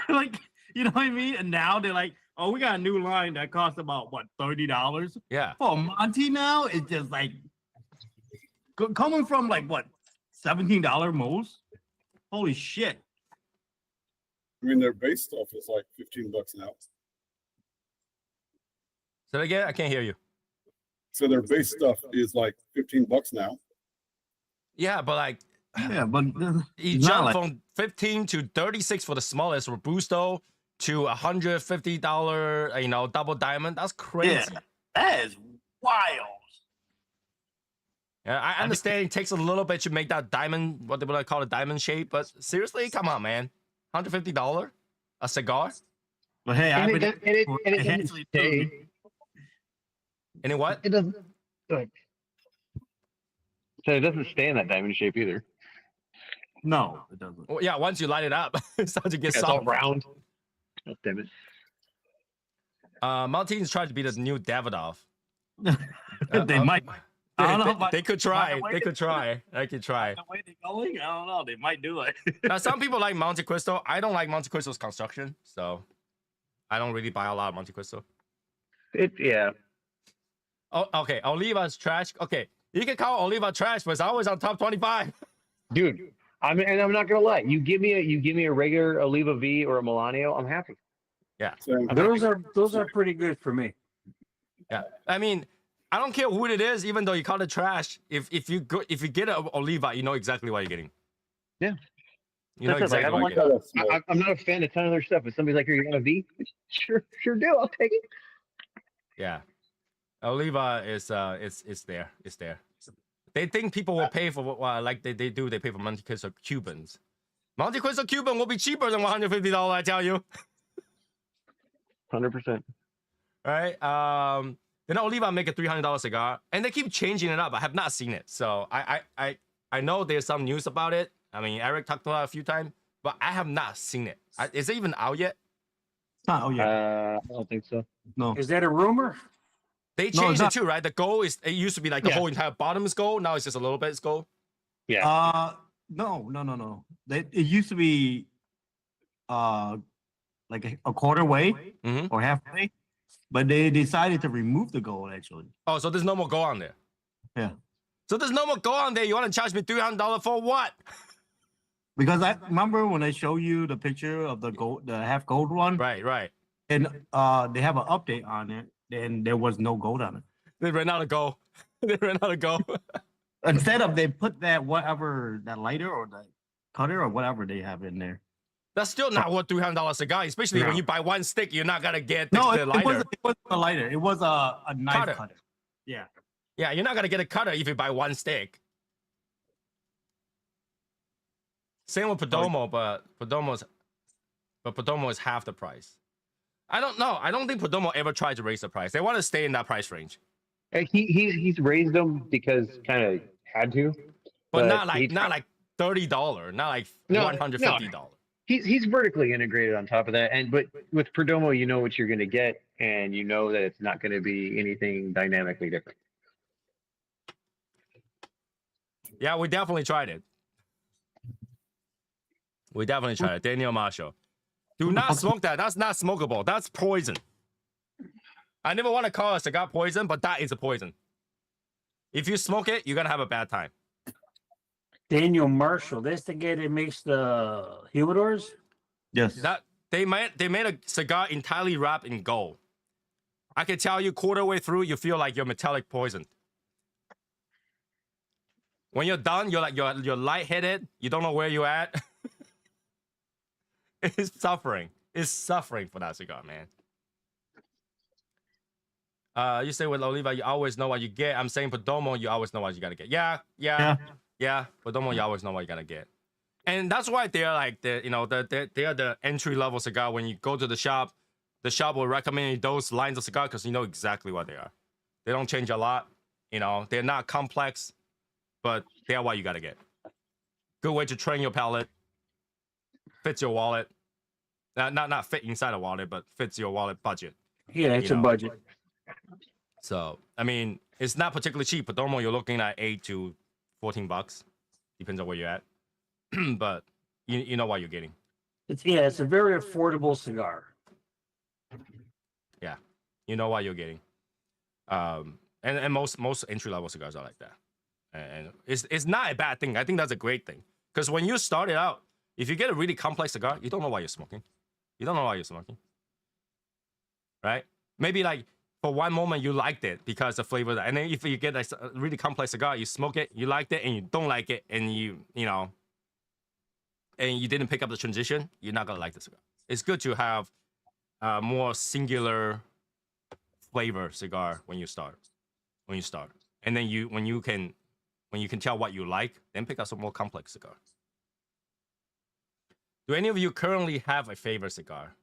like, you know what I mean? And now they're like, oh, we got a new line that costs about what, $30 Yeah. for Monty now. It's just like coming from like what, $17 most. Holy shit! I mean, their base stuff is like $15 now. Say that again? I can't hear you. So their base stuff is like $15 now. Yeah, but like Yeah, but you it's not jump like- from 15 to 36 for the smallest Robusto to $150, you know, double diamond. That's crazy. Yeah, that is wild. Yeah, I understand it takes a little bit to make that diamond, what I call it, diamond shape. But seriously, come on, man, $150 a cigar? But hey, And I've it been doesn't actually stay. And it what? It doesn't. Like, so it doesn't stay in that diamond shape either. no, it doesn't. Well, yeah, once you light it up, it starts to get It's all soft. round. Oh, damn it. Maltese tried to be the new Davidoff. They might. I don't know. but They could by try. the way They could try. They could try. the way they're going, I don't know. They might do it. Now, some people like Monte Cristo. I don't like Monte Cristo's construction, so I don't really buy a lot of Monte Cristo. Yeah. Oh, okay. Oliva's trash. Okay, you can call Oliva trash, but it's always on top 25. Dude, I'm not gonna lie. You give me a regular Oliva V or a Milanio, I'm happy. So Those are pretty good for me. Yeah, I mean, I don't care who it is, even though you call it trash. If you get an Oliva, you know exactly what you're getting. Yeah. You know That's it, like, exactly I don't what you're want getting. I'm not a fan of a ton of their stuff. If somebody's like, "Here, you want a V?" Sure do. I'll take it. Yeah, Oliva is it's there. It's there. They think people will pay for what like they do. They pay for Monte Cristo Cubans. Monte Cristo Cuban will be cheaper than $150. I tell you. 100%. All right. Then Oliva make a $300 cigar, and they keep changing it up. I have not seen it, so I know there's some news about it. I mean, Eric talked about it a few times, but I have not seen it. Is it even out yet? It's not. Oh yeah. I don't think so. No. Is that a rumor? They No, it's changed it not. too, right? The gold is it used to be like the Yeah. whole entire bottom is gold. Now it's just a little bit is gold. Yeah. No. It used to be like a quarter way Mhm. or halfway, but they decided to remove the gold actually. Oh, so there's no more gold on there. Yeah. So there's no more gold on there. You want to charge me $300 for what? Because I remember when I show you the picture of the gold, the half gold one, Right. and they have an update on it, and there was no gold on it. They ran out of gold. They ran out of gold. Instead of they put that whatever that lighter or the cutter or whatever they have in there. That's still not worth $300 cigar, especially when No. you buy one stick. You're not gonna get the, No, the it lighter. wasn't a lighter. It was a knife Cutter. cutter. Yeah. Yeah, you're not gonna get a cutter if you buy one stick. Same with Perdomo, but Perdomo is half the price. I don't know. I don't think Perdomo ever tried to raise the price. They want to stay in that price range, He's raised them because kind of had to, but not he- like $30, not like No, $150. he's vertically integrated on top of that. But with Perdomo, you know what you're going to get, and you know that it's not going to be anything dynamically different. Yeah, we definitely tried it. We definitely tried it. Daniel Marshall. Do not smoke that. That's not smokable. That's poison. I never want to call a cigar poison, but that is a poison. If you smoke it, you're going to have a bad time. Daniel Marshall. That's the guy that makes the humidors. Yes. That they made a cigar entirely wrapped in gold. I can tell you, quarter way through, you feel like you're metallic poisoned. When you're done, you're like you're lightheaded. You don't know where you're at. It's suffering. It's suffering for that cigar, man. You say with Oliva, you always know what you get. I'm saying Perdomo, you always know what you gotta get. Yeah. Perdomo, you always know what you gotta get. And that's why they're like they are the entry level cigar. When you go to the shop will recommend you those lines of cigar because you know exactly what they are. They don't change a lot. They're not complex, but they are what you gotta get. Good way to train your palate. Fits your wallet. Not fit inside a wallet, but fits your wallet budget. Yeah, it's a budget. So I mean, it's not particularly cheap. Perdomo, you're looking at $8 to $14. Depends on where you're at. But you know what you're getting. It's a very affordable cigar. Yeah, you know what you're getting. And most entry level cigars are like that. And it's not a bad thing. I think that's a great thing. Because when you start it out, if you get a really complex cigar, you don't know why you're smoking. You don't know why you're smoking. Right? Maybe like for one moment you liked it because the flavor. And then if you get a really complex cigar, you smoke it, you liked it, and you don't like it, and and you didn't pick up the transition, you're not gonna like the cigar. It's good to have a more singular flavor cigar when you start. And then when you can tell what you like, then pick up some more complex cigar. Do any of you currently have a favorite cigar?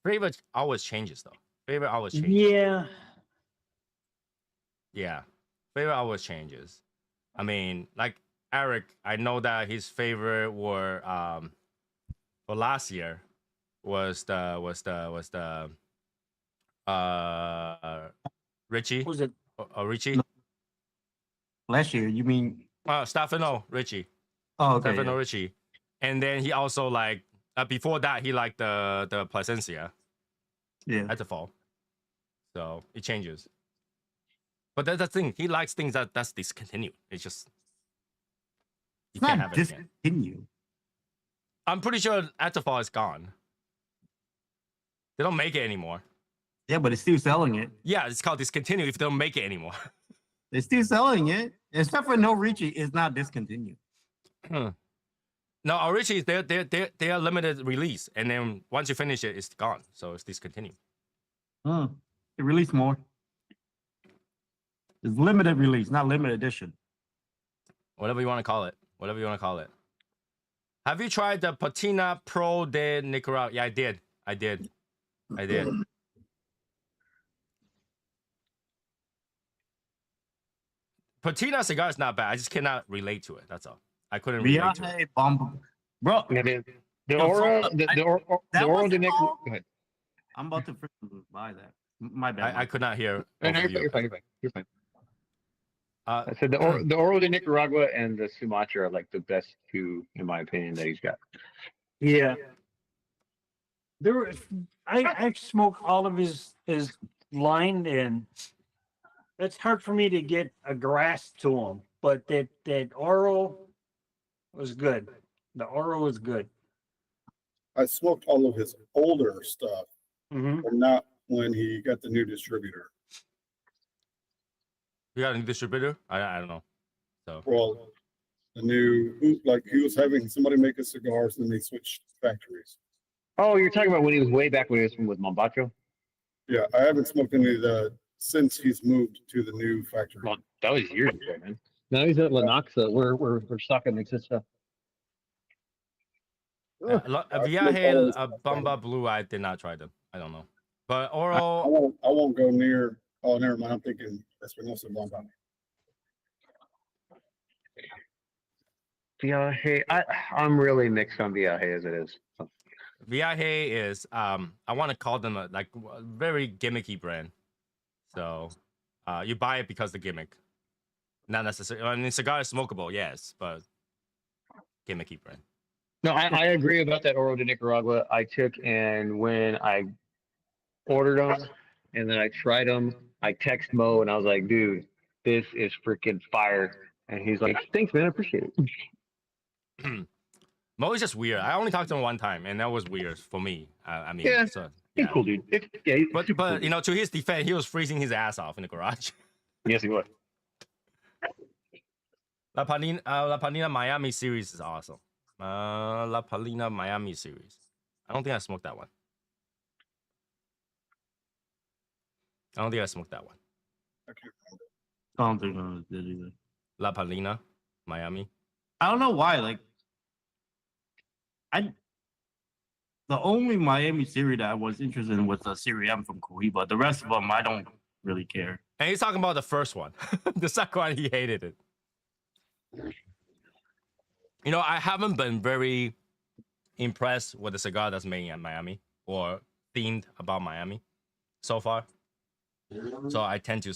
Favorite always changes though. Favorite always changes. Yeah. Yeah. Favorite always changes. I mean, like Eric, I know that his favorite were for last year was the Richie. Who's it? Richie? No. Last year, you mean? Stefano Richie. Oh, okay. Stefano Yeah. Richie. And then he also liked before that he liked the Plasencia Yeah. at the fall. So it changes. But that's the thing. He likes things that's discontinued. It's just you It's can't not have it again. discontinued. I'm pretty sure Atafal is gone. They don't make it anymore. Yeah, but it's still selling it. Yeah, it's called discontinued if they don't make it anymore. They're still selling it. Except for No Richie, it's not discontinued. No, Richie, they're limited release, and then once you finish it, it's gone. So it's discontinued. They release more. It's limited release, not limited edition. Whatever you want to call it. Have you tried the Patina Pro de Nicaragua? Yeah, I did. Patina cigar is not bad. I just cannot relate to it. That's all. I couldn't relate to it. Viaje Bomb. bro. Yeah, the Yo, Oro, Sosa, the Oro, the that Oro was de Nick. all? Go ahead. I'm about to freaking buy that. My bad. I could not hear No, both no, of you're you. fine. You're fine. You're fine. Uh, I said the Oro de Nicaragua and the Sumatra are like the best two, in my opinion, that he's got. Yeah. There were, I've smoked all of his line, and it's hard for me to get a grasp to him. But that Oro was good. The Oro was good. I smoked all of his older stuff, Mm-hmm. but not when he got the new distributor. you got a new distributor? I don't know. So Well, the new, like he was having somebody make his cigars, and then they switched factories. Oh, you're talking about when he was way back when he was from with Mombacho? Yeah, I haven't smoked any of the since he's moved to the new factory. Well, that was years ago, man. Now he's at Lenoxa. We're stocking the good stuff. Viaje Bamba Blue, I did not try them. I don't know. But I Oro, won't go near. Oh, never mind. I'm thinking Espinosa Blanca. Viaje, I'm really mixed on Viaje as it is. Viaje is I want to call them a very gimmicky brand. So you buy it because the gimmick. Not necessarily. I mean, cigar is smokable, yes, but gimmicky brand. No, I agree about that Oro de Nicaragua. I took and when I ordered them and then I tried them, I text Mo and I was like, dude, this is freaking fire. And he's like, thanks, man. I appreciate it. Mo is just weird. I only talked to him one time, and that was weird for me. I mean, Yeah. so, He's yeah. cool, dude. He's But super cool, you know, to his defense, he was freezing his ass off in the garage. dude. Yes, he was. La Palina Miami series is awesome. La Palina Miami series. I don't think I smoked that one. I don't think I smoked that one. I can't remember. I don't think I did either. La Palina Miami. I don't know why. Like, the only Miami series that I was interested in was the Serie M from Cohiba. The rest of them, I don't really care. And he's talking about the first one. The second one, he hated it. You know, I haven't been very impressed with the cigar that's made in Miami or themed about Miami so far. So I tend to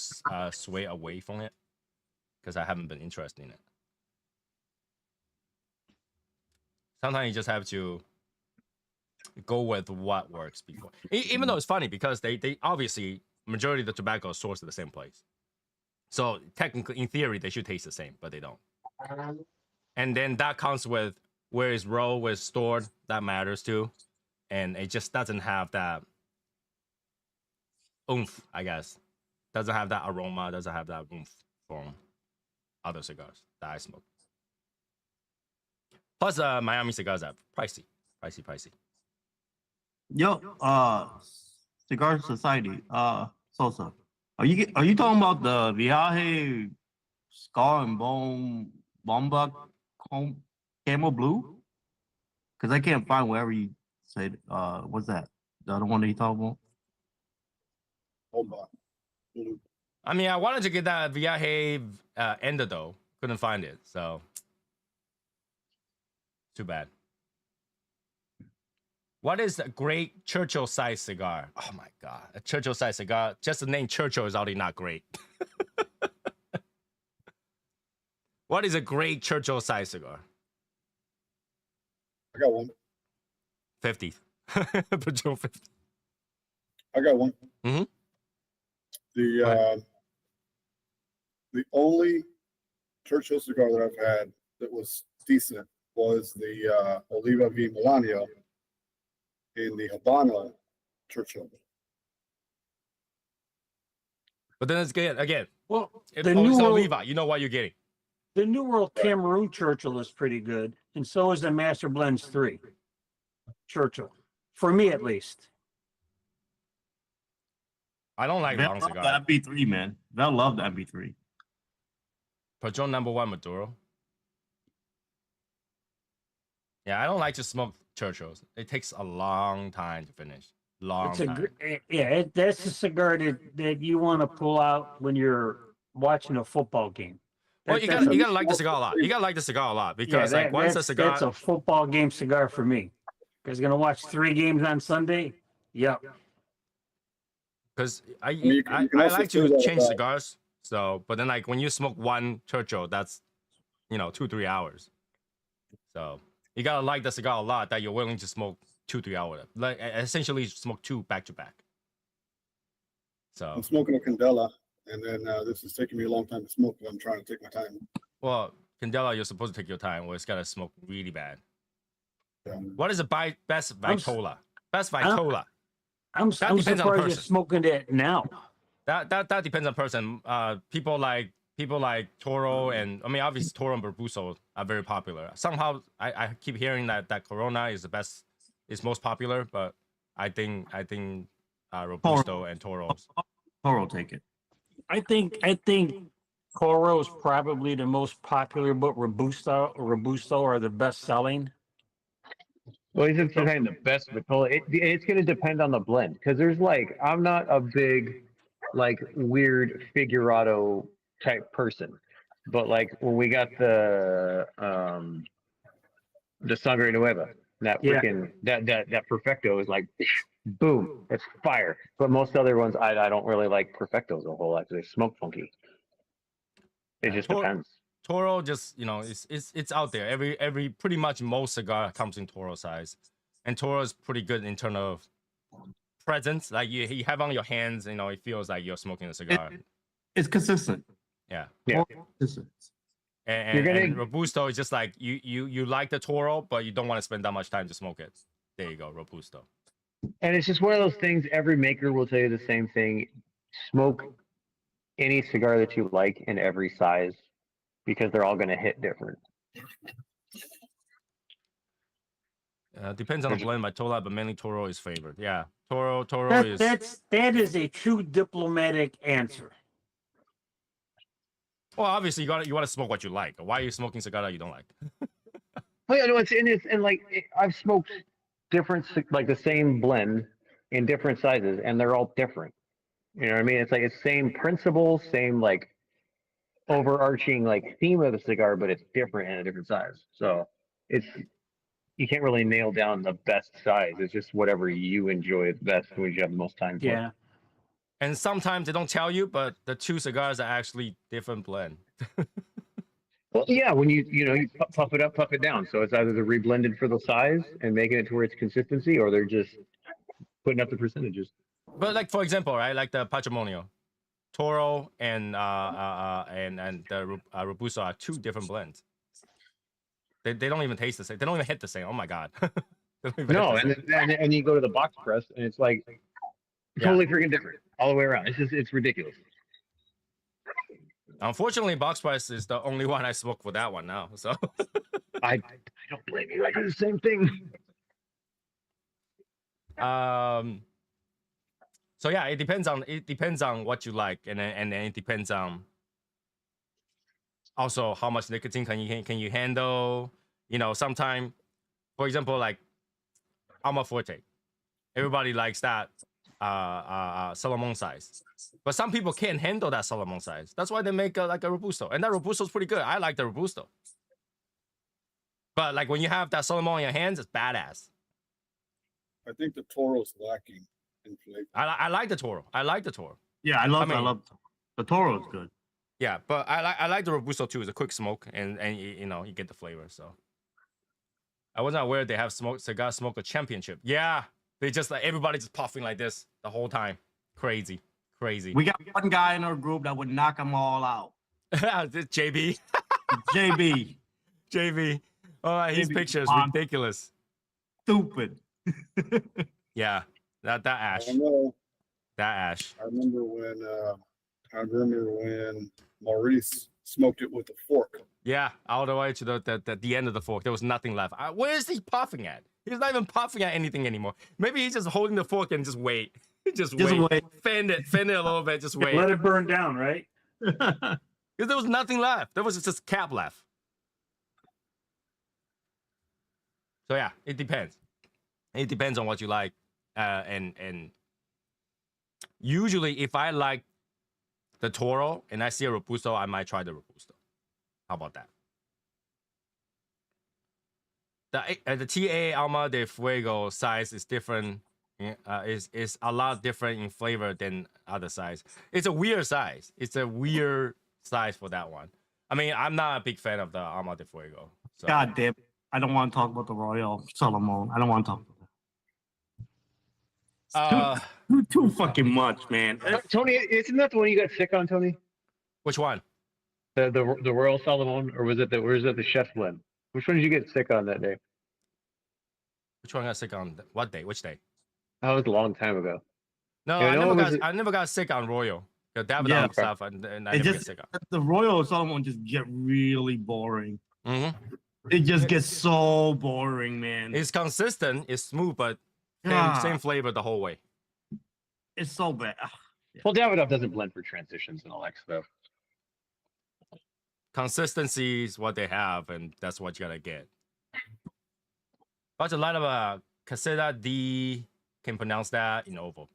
sway away from it because I haven't been interested in it. Sometimes you just have to go with what works before. Even though it's funny because they obviously majority of the tobacco is sourced at the same place. So technically, in theory, they should taste the same, but they don't. And then that comes with where it's rolled, where it's stored. That matters too. And it just doesn't have that oomph, I guess. Doesn't have that aroma, doesn't have that oomph from other cigars that I smoke. Plus, Miami cigars are pricey. Yo, Cigar Society, Sosa. Are you talking about the Viaje Scar and Bone Bomba Camo Blue? Because I can't find wherever you said what's that? The other one that you talking about? Hold on. I mean, I wanted to get that Viaje Ender though. Couldn't find it, so too bad. What is a great Churchill size cigar? Oh my god, a Churchill size cigar. Just the name Churchill is already not great. What is a great Churchill size cigar? I got one. 50. Patron 50. I got one. Mhm. The only Churchill cigar that I've had that was decent was the Oliva V Milanio in the Habano Churchill. But then it's good again. Well, If the it's New World, Oliva, you know what you're getting. the New World Cameroon Churchill is pretty good, and so is the Master Blends 3 Churchill, for me at least. I don't like Val long love cigar. the MP3, man. Val love the MP3. Patron #1 Maduro. Yeah, I don't like to smoke Churchills. It takes a long time to finish. Long time. That's a cigar that you want to pull out when you're watching a football game. Well, That- that's you a- gotta like the cigar a lot. You gotta like the cigar a lot because like once a cigar, that's a football game cigar for me. Guys gonna watch 3 games on Sunday? Yep. because you can I also like say to that change about- cigars. So, but then like when you smoke one Churchill, that's 2-3 hours. So you gotta like the cigar a lot that you're willing to smoke 2-3 hours. Like essentially smoke 2 back to back. So I'm smoking a Candela, and then this is taking me a long time to smoke, but I'm trying to take my time. well, Candela, you're supposed to take your time. Well, it's gotta smoke really bad. Yeah. What is the best I'm s- Vitola? Best Vitola. I'm That depends on the surprised you're person. smoking that now. That depends on person. People like Toro and I mean obviously Toro and Barbuso are very popular. Somehow I keep hearing that Corona is the best, is most popular, but I think Robusto and Toro's. Toro take it. I think Coro is probably the most popular, but Robusto are the best selling. Well, he's saying the best Vitola. It's going to depend on the blend because there's like I'm not a big like weird figurado type person, but like when we got the Sangre Nueva, that Yeah. freaking that Perfecto is like boom, it's fire. But most other ones I don't really like Perfectos a whole lot. They smoke funky. It just depends. Toro just it's out there. Every pretty much most cigar comes in Toro size, and Toro is pretty good in terms of presence. Like you have on your hands, it feels like you're smoking a cigar. It's consistent. Yeah. Yeah. Consistent. And Robusto is just like you like the Toro, but you don't want to spend that much time to smoke it. There you go, Robusto. And it's just one of those things. Every maker will tell you the same thing: smoke any cigar that you like in every size, because they're all going to hit different. Depends on the blend by Tola, but mainly Toro is favored. Yeah, Toro is. That is a true diplomatic answer. Well, obviously you want to smoke what you like. Why are you smoking cigar that you don't like? Oh yeah, no, I've smoked different like the same blend in different sizes, and they're all different. You know what I mean? It's like it's same principle, same like overarching like theme of the cigar, but it's different in a different size. So it's you can't really nail down the best size. It's just whatever you enjoy the best, which you have the most time for. Yeah. And sometimes they don't tell you, but the 2 cigars are actually different blend. Well, yeah, when you puff it up, puff it down. So it's either they're reblended for the size and making it to where it's consistency, or they're just putting up the percentages. But like for example, right, like the Patrimonio, Toro and the Robusto are 2 different blends. They don't even taste the same. They don't even hit the same. Oh my god. They don't even No, hit the same. and you go to the box press, and it's like totally freaking different all the way around. It's ridiculous. Unfortunately, box price is the only one I smoke for that one now. So I don't blame you. I do the same thing. So yeah, it depends on what you like, and then it depends on also how much nicotine can you handle. Sometime, for example, like Alma Forte, everybody likes that Solomon size, but some people can't handle that Solomon size. That's why they make like a Robusto, and that Robusto is pretty good. I like the Robusto, but like when you have that Solomon in your hands, it's badass. I think the Toro's lacking in flavor. I like the Toro. I like the Toro. Yeah, I love the Toro is good. Yeah, but I like the Robusto too. It's a quick smoke, and you get the flavor. So I wasn't aware they have cigar smoker championship. Yeah, they just like everybody just puffing like this the whole time. Crazy. We got one guy in our group that would knock them all out. This JB. JB. Oh, his JB, picture is come on. ridiculous. Stupid. Yeah, that ash. I don't know. That ash. I remember when Maurice smoked it with a fork. Yeah, all the way to the end of the fork. There was nothing left. Where is he puffing at? He's not even puffing at anything anymore. Maybe he's just holding the fork and just wait. Just wait. Fend it a little bit. Just wait. Let it burn down, right? Because there was nothing left. There was just cap left. So yeah, it depends. It depends on what you like. And usually if I like the Toro and I see a Robusto, I might try the Robusto. How about that? The TA Alma de Fuego size is different. Is a lot different in flavor than other size. It's a weird size. It's a weird size for that one. I mean, I'm not a big fan of the Alma de Fuego. So. God damn it. I don't want to talk about the Royal Solomon. I don't want to talk about that. Too fucking much, man. Tony, isn't that the one you got sick on, Tony? Which one? The Royal Solomon, or was it the Chef blend? Which one did you get sick on that day? Which one got sick on what day? Which day? That was a long time ago. No, Yeah, I never got sick on Royal. The Davidoff stuff, and I never get sick on. The Royal Solomon just get really boring. Mm-hmm. It just gets so boring, man. It's consistent, it's smooth, but same flavor the whole way. It's so bad. Well, Davidoff doesn't blend for transitions and all that stuff. Consistency is what they have, and that's what you gotta get. But a lot of Caseta D can pronounce that in Oval.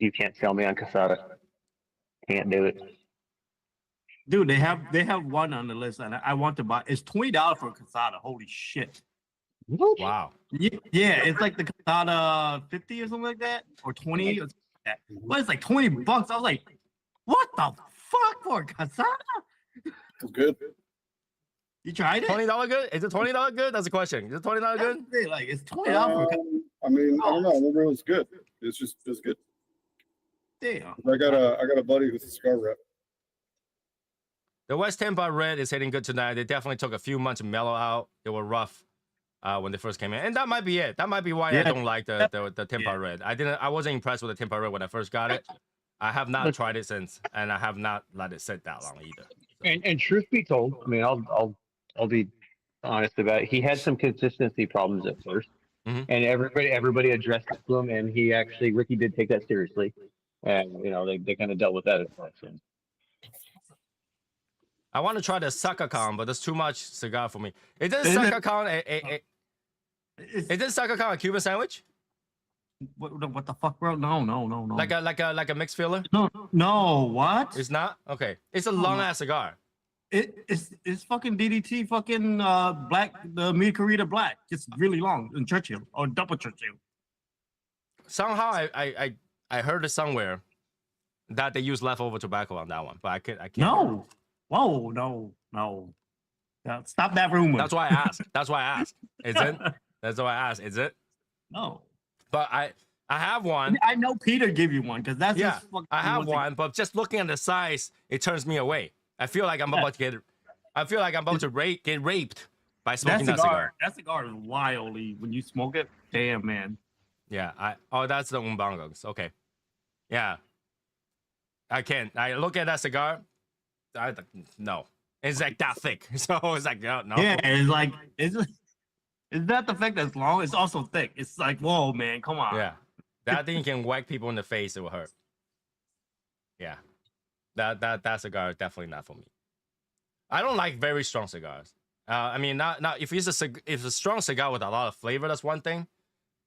You can't sell me on Casada. Can't do it. Dude, they have one on the list, and I want to buy. It's $20 for a Casada. Holy shit! Wow. Yeah, it's like the Casada 50 or something like that, or 20. Or something like that. Well, it's like $20. I was like, what the fuck for a Casada? It's good. You tried it? $20 good? Is it $20 good? That's the question. Is it $20 good? Like it's $20 for a Casada. I mean, I don't know. I remember it was good. It's good. Damn. I got a buddy who's a cigar rep. The West Tampa Red is hitting good tonight. They definitely took a few months to mellow out. They were rough when they first came in, and that might be it. That might be why I don't like the Tampa Red. I wasn't impressed with the Tampa Red when I first got it. I have not tried it since, and I have not let it sit that long either. So. And truth be told, I mean, I'll be honest about it. He had some consistency problems at 1st Mhm. and everybody addressed it to him, and Ricky did take that seriously, and they kind of dealt with that at first. I want to try the Sakakon, but there's too much cigar for me. Is this Sakakon is this Sakakon a Cuban sandwich? What the fuck, bro? No. Like a mixed filler? No, what? It's not? Okay. It's a long ass cigar. It's fucking DDT, fucking black, the Micarita Black. It's really long in Churchill or double Churchill. Somehow I heard it somewhere that they use leftover tobacco on that one, but I can't. No. Whoa, no. Yeah, stop that rumor. That's why I asked. Is it? That's why I asked. Is it? No. But I have one. I know Peter give you one because that's Yeah, his fucking I have one, but just looking at the size, it turns me away. I feel like I'm about to get raped by smoking that cigar. That cigar is wildly when you smoke it. Damn, man. Yeah, that's the Umbangos. Okay. Yeah. I can't. I look at that cigar. No. It's like that thick. So it's like, no. Yeah, it's like, it's not the fact that it's long, it's also thick. It's like, whoa, man, come on. Yeah. That thing can whack people in the face, it will hurt. Yeah. That cigar is definitely not for me. I don't like very strong cigars. I mean, not if it's a strong cigar with a lot of flavor, that's one thing.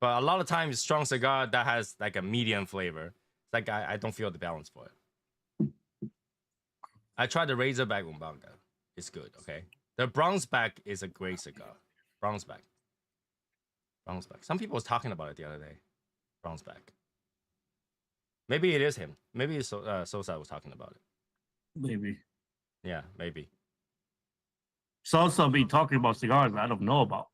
But a lot of times, strong cigar that has like a medium flavor, it's like I don't feel the balance for it. I tried the Razorback Umbanga. It's good, okay? The Bronzeback is a great cigar. Bronzeback. Some people was talking about it the other day. Bronzeback. Maybe it is him. Maybe it's Sosa was talking about it. Maybe. Yeah, maybe. Sosa be talking about cigars I don't know about.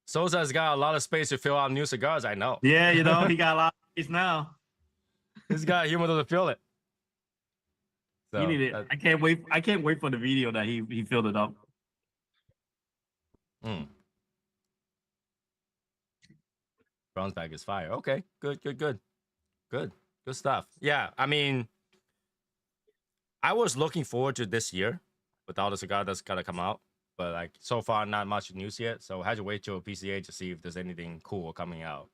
Sosa's got a lot of space to fill out new cigars, I know. Yeah, he got a lot of space now. He's got humor to fill it. So, He needed it. I can't wait for the video that he filled it up. Bronzeback is fire. Okay, good stuff. Yeah, I mean, I was looking forward to this year with all the cigar that's gotta come out, but like so far not much news yet. So I had to wait till PCA to see if there's anything cool coming out.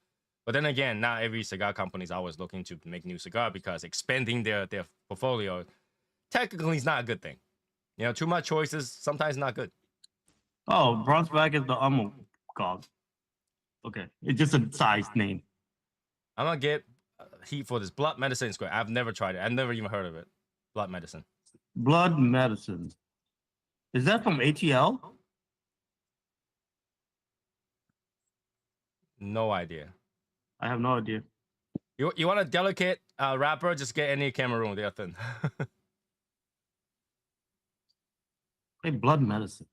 But then again, not every cigar company is always looking to make new cigar because expanding their portfolio technically is not a good thing. You know, too much choices sometimes not good. Oh, Bronzeback is the god. Okay, it's just a size name. I'm gonna get heat for this Blood Medicine Square. I've never tried it. I've never even heard of it. Blood medicine. Blood medicine. Is that from ATL? No idea. I have no idea. You want a delicate wrapper? Just get any Cameroon. They are thin. Hey, blood medicine.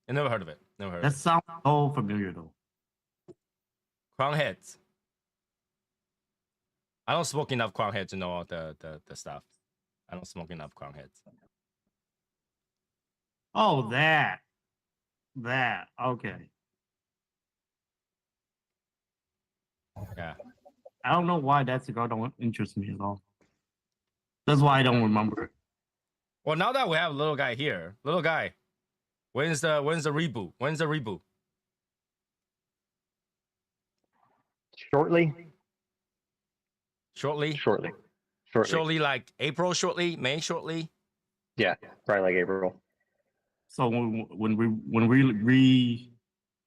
I never heard of it. Never heard That of it. sounds so familiar though. Crown heads. I don't smoke enough crown heads to know all the stuff. I don't smoke enough crown heads. Oh, that. Okay. Yeah. I don't know why that cigar don't interest me at all. That's why I don't remember it. Well, now that we have little guy here, little guy, when's the reboot? When's the reboot? Shortly. Shortly, like April. Shortly, May. Shortly. Yeah, probably like April. So when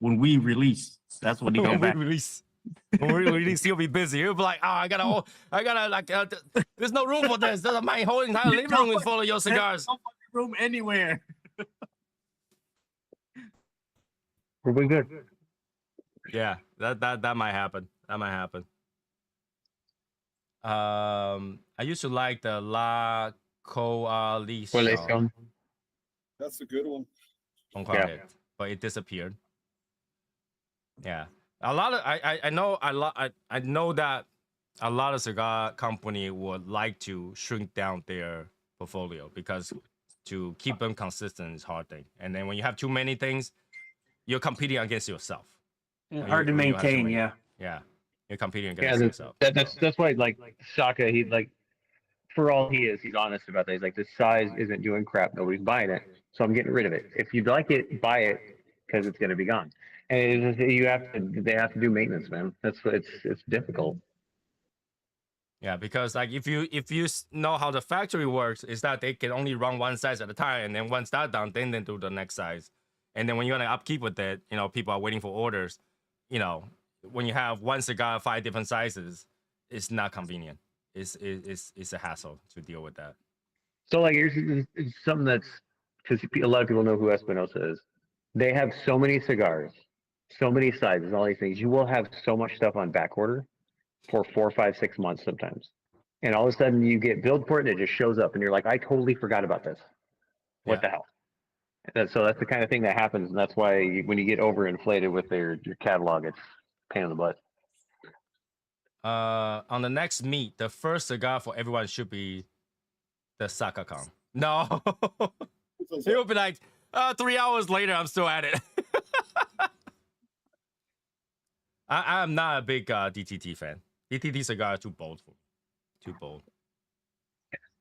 we release, that's when he When come we back. release. When we release, he'll be busy. He'll be like, oh, I gotta like, there's no room for this. My whole entire living room is full of your cigars. No fucking room anywhere. We're doing good. Yeah, that might happen. That might happen. I used to like the La Coalition That's a good one. on Crownhead, but it disappeared. Yeah, a lot of I know I know that a lot of cigar company would like to shrink down their portfolio because to keep them consistent is a hard thing. And then when you have too many things, you're competing against yourself. Hard to when you have too maintain, many. yeah. Yeah, you're competing Yeah, against yourself. that's why like Shaka, he like for all he is, he's honest about that. He's like, this size isn't doing crap. Nobody's buying it, so I'm getting rid of it. If you'd like it, buy it because it's going to be gone. And they have to do maintenance, man. That's what it's difficult. Yeah, because like if you know how the factory works, is that they can only run one size at a time, and then once that's done, then they do the next size. And then when you're gonna upkeep with it, you know, people are waiting for orders. You know, when you have one cigar, 5 different sizes, it's not convenient. It's a hassle to deal with that. So like here's something that's because a lot of people know who Espinosa is. They have so many cigars, so many sizes, all these things. You will have so much stuff on back order for 4, 5, 6 months sometimes. And all of a sudden you get billed for it and it just shows up and you're like, I totally forgot about this. What the hell? So that's the kind of thing that happens. And that's why when you get overinflated with your catalog, it's a pain in the butt. On the next meet, the first cigar for everyone should be the Sakakang. No. It will be like, 3 hours later, I'm still at it. I'm not a big DTT fan. DTT cigar are too bold for me. Too bold.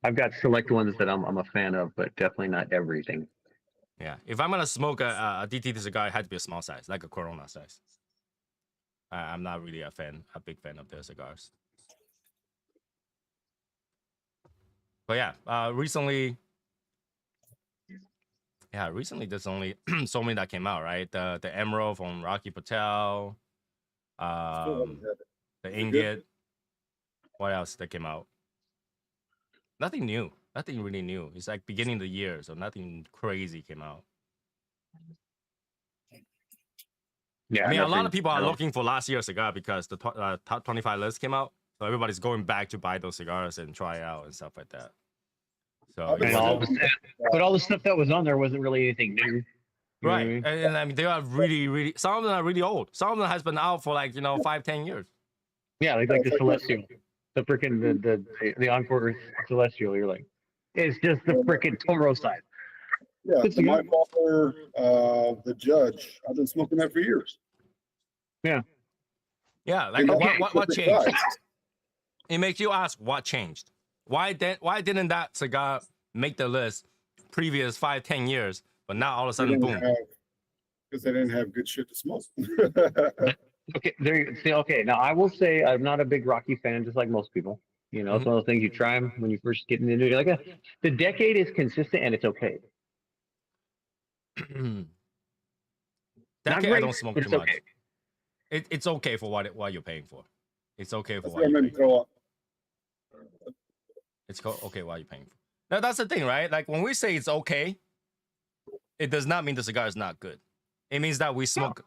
I've got select ones that I'm a fan of, but definitely not everything. Yeah, if I'm gonna smoke a DTT cigar, it had to be a small size, like a Corona size. I'm not really a big fan of their cigars. But yeah, recently there's only so many that came out, right? The Emerald from Rocky Patel, the Ingot. What else that came out? Nothing new. Nothing really new. It's like beginning of the year, so nothing crazy came out. Yeah, I mean, a lot of people are looking for last year's cigar because the top 25 list came out. So everybody's going back to buy those cigars and try it out and stuff like that. So but all the stuff that was on there wasn't really anything new. Right. And I mean, they are really, some of them are really old. Some of them has been out for like, 5-10 years. Yeah, like the Celestial. The freaking the Encore Celestial. You're like, it's just the freaking Toro side. Yeah, my father, the judge. I've been smoking that for years. Yeah. Yeah, like Okay. what changed? It makes you ask what changed. Why didn't that cigar make the list previous 5-10 years, but now all of a sudden boom? Because they didn't have good shit to smoke. Okay, okay. Now I will say I'm not a big Rocky fan, just like most people. It's one of those things you try them when you first get into it. You're like, the decade is consistent and it's okay. That great, I don't smoke but too it's much. okay. It's okay for what you're paying for. It's okay for That's what what I you're meant paying to throw for. up. It's okay what you're paying for. Now that's the thing, right? Like when we say it's okay, it does not mean the cigar is not good. It means that we smoke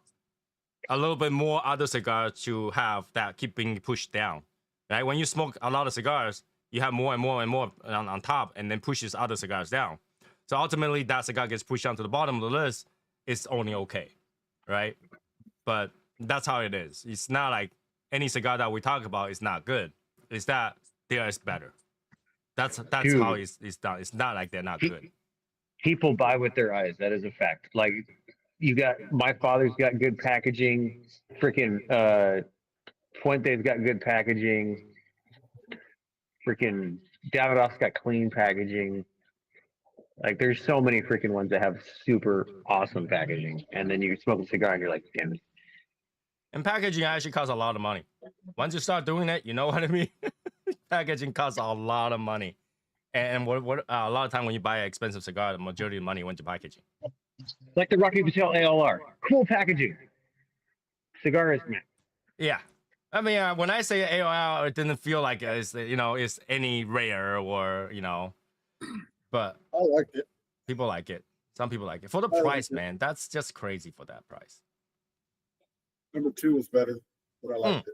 a little bit more other cigars to have that keep being pushed down, right? When you smoke a lot of cigars, you have more and more and more on top, and then pushes other cigars down. So ultimately, that cigar gets pushed down to the bottom of the list. It's only okay, right? But that's how it is. It's not like any cigar that we talk about is not good. It's that there is better. That's how Dude. it's done. It's not like they're not good. People buy with their eyes. That is a fact. Like you got my father's got good packaging. Freaking Fuente's got good packaging. Freaking Davidoff's got clean packaging. Like there's so many freaking ones that have super awesome packaging, and then you smoke a cigar and you're like, damn it. And packaging actually costs a lot of money. Once you start doing it, you know what I mean? Packaging costs a lot of money. And what a lot of time when you buy an expensive cigar, the majority of the money went to packaging. Like the Rocky Patel ALR, cool packaging. Cigar is man. Yeah. I mean, when I say AOL, it didn't feel like it's, it's any rare or, but I like it. people like it. Some people like it. For the I like price, it. man, that's just crazy for that price. Number 2 was better, but I liked it.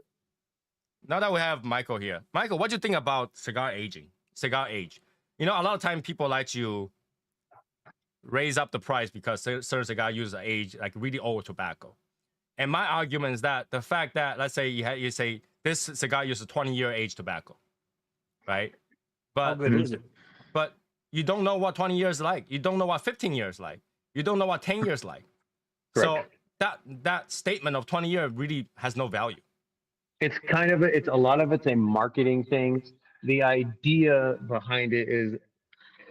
Now that we have Michael here. Michael, what do you think about cigar aging? Cigar age. A lot of time people like to raise up the price because certain cigar use age like really old tobacco. And my argument is that the fact that, let's say you say this cigar uses 20-year age tobacco, right? How But good is it? but you don't know what 20 years like. You don't know what 15 years like. You don't know what 10 years like. So that statement of 20 years really has no value. It's kind of it's a lot of it's a marketing thing. The idea behind it is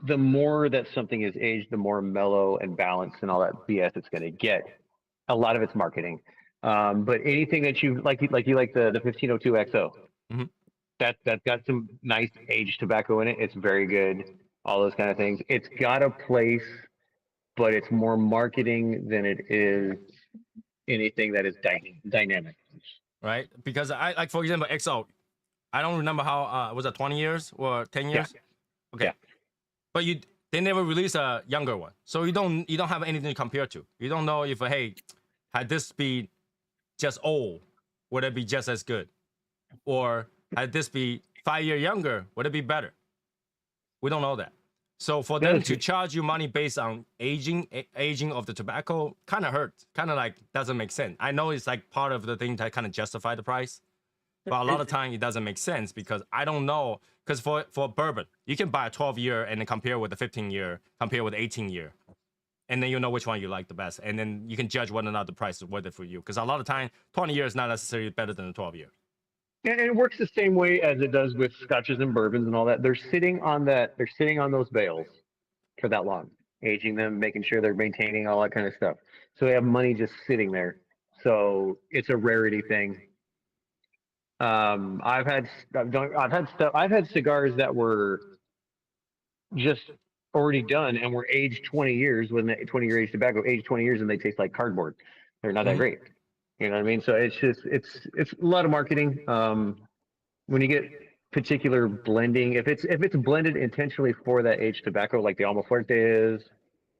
the more that something is aged, the more mellow and balanced and all that BS it's going to get. A lot of it's marketing. But anything that you like the 1502 XO, Mhm. that's got some nice aged tobacco in it. It's very good. All those kind of things. It's got a place, but it's more marketing than it is anything that is dynamic. Right? Because I like, for example, XO. I don't remember how was it 20 years or 10 years? Okay. Yeah. But they never release a younger one. So you don't have anything to compare to. You don't know if had this be just old, would it be just as good? Or had this be 5 years younger, would it be better? We don't know that. So for them to charge you money based on aging of the tobacco kind of hurts. Kind of like doesn't make sense. I know it's like part of the thing that kind of justify the price. But a lot of time it doesn't make sense because I don't know. Because for bourbon, you can buy a 12-year and then compare with the 15-year, compare with the 18-year. And then you know which one you like the best. And then you can judge whether or not the price is worth it for you. Because a lot of time, 20 years is not necessarily better than a 12-year. And it works the same way as it does with scotches and bourbons and all that. They're sitting on those bales for that long, aging them, making sure they're maintaining all that kind of stuff. So they have money just sitting there. So it's a rarity thing. I've had cigars that were just already done and were aged 20 years when the 20-year aged tobacco aged 20 years and they taste like cardboard. They're not that great. You know what I mean? So it's a lot of marketing. When you get particular blending, if it's blended intentionally for that aged tobacco, like the Alma Fuerte is,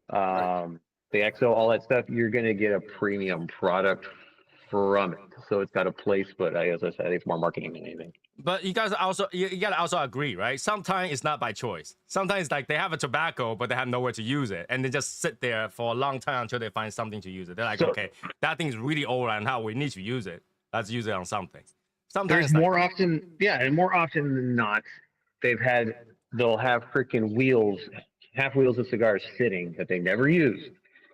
the XO, all that stuff, you're gonna get a premium product from it. So it's got a place, but as I said, it's more marketing than anything. But you guys also you gotta also agree, right? Sometimes it's not by choice. Sometimes like they have a tobacco, but they have nowhere to use it, and they just sit there for a long time until they find something to use it. They're like, okay, that thing's really old right now. We need to use it. Let's use it on something. Sometimes There's more often than not, they'll have freaking wheels, half wheels of cigars sitting that they never use.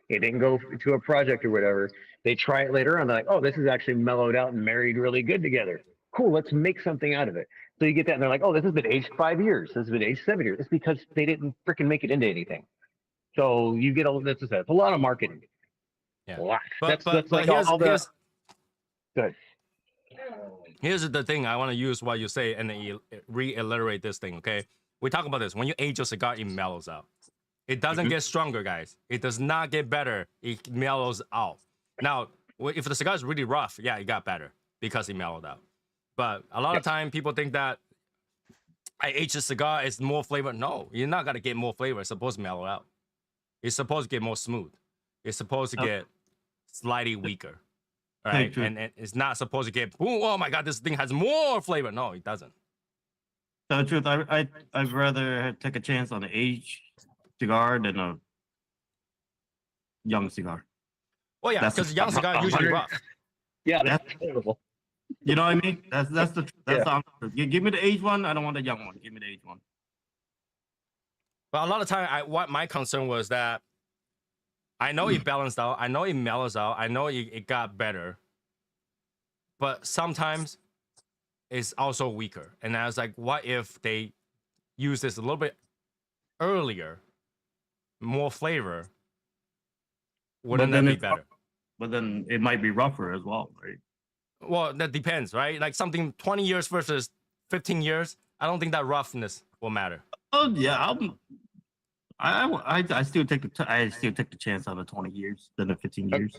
It didn't go to a project or whatever. They try it later on. They're like, oh, this is actually mellowed out and married really good together. Cool, let's make something out of it. So you get that, and they're like, oh, this has been aged 5 years. This has been aged 7 years. It's because they didn't freaking make it into anything. So you get it's a lot of marketing. Yeah. A lot. But That's good. Here's the thing I want to use what you say and then reiterate this thing, okay? We talk about this. When you age your cigar, it mellows out. It doesn't get stronger, guys. It does not get better. It mellows out. Now, if the cigar is really rough, yeah, it got better because it mellowed out. But a lot of time, people think that I aged a cigar, it's more flavor. No, you're not gonna get more flavor. It's supposed to mellow out. It's supposed to get more smooth. It's supposed to get slightly weaker. Right? True. And it's not supposed to get boom. Oh my god, this thing has more flavor. No, it doesn't. Tell the truth, I'd rather take a chance on an aged cigar than a young cigar. Well, yeah, That's because young cigar are usually 100 rough. Yeah, that's terrible. You know what I mean? That's the that's Yeah. the honest. You give me the aged one. I don't want the young one. Give me the aged one. But a lot of time, what my concern was that I know it balanced out. I know it mellows out. I know it got better. But sometimes it's also weaker. And I was like, what if they use this a little bit earlier, more flavor? Wouldn't that then be it's- better? But then it might be rougher as well, right? Well, that depends, right? Like something 20 years versus 15 years. I don't think that roughness will matter. Oh yeah, I still take the chance on the 20 years than the 15 years.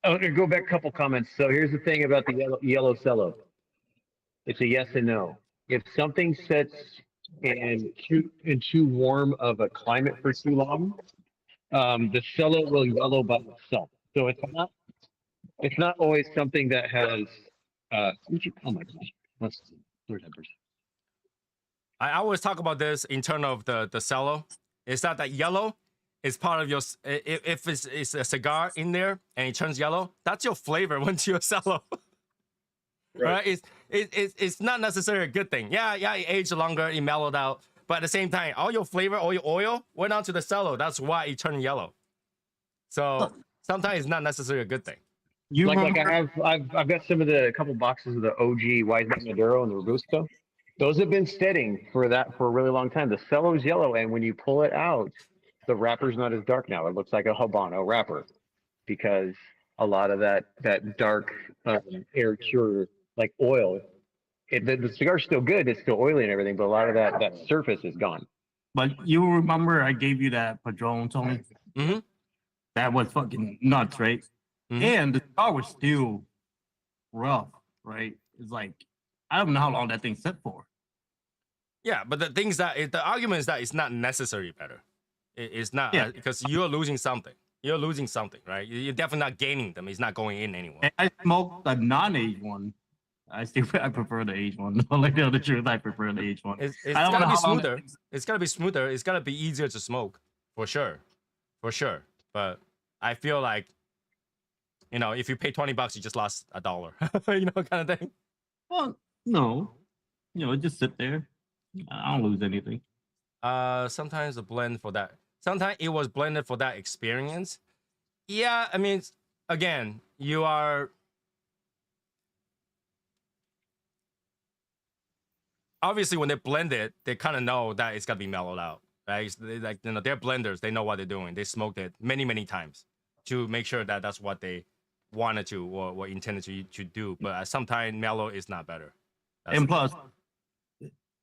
I'm gonna go back a couple comments. So here's the thing about the yellow cello. It's a yes and no. If something sits in too warm of a climate for too long, the cello will yellow by itself. So it's not always something that has. Oh my gosh, that's third person. I always talk about this in terms of the cello. It's that yellow is part of your. If it's a cigar in there and it turns yellow, that's your flavor went to your cello. Right? It's not necessarily a good thing. Yeah, it aged longer, it mellowed out, but at the same time, all your flavor, all your oil went onto the cello. That's why it turned yellow. So sometimes it's not necessarily a good thing. You Like remember- I've got a couple boxes of the OG Wise Man Maduro and the Robusto. Those have been steading for a really long time. The cello's yellow, and when you pull it out, the wrapper's not as dark now. It looks like a Habano wrapper because a lot of that dark air cure like oil. The cigar's still good. It's still oily and everything, but a lot of that surface is gone. But you remember I gave you that Padron, Tony? Mhm. That was fucking nuts, right? Mhm. And the car was still rough, right? It's like I don't know how long that thing set for. Yeah, but the thing is that the argument is that it's not necessarily better. It's not Yeah. because you're losing something. You're losing something, right? You're definitely not gaining them. It's not going in anywhere. And I smoked the non-aged one. I prefer the aged one. Like tell the truth, I prefer the aged one. It's I don't gotta know be how long smoother. It's gotta be smoother. It's gotta be easier to smoke, for sure. But I feel like, if you pay $20, you just lost $1. Kind of thing. Well, no, just sit there. I don't lose anything. Sometimes the blend for that. Sometimes it was blended for that experience. Yeah, I mean, again, you are. Obviously, when they blend it, they kind of know that it's gonna be mellowed out, right? They're blenders. They know what they're doing. They smoked it many, many times to make sure that that's what they wanted to or intended to do. But sometimes mellow is not better. And plus,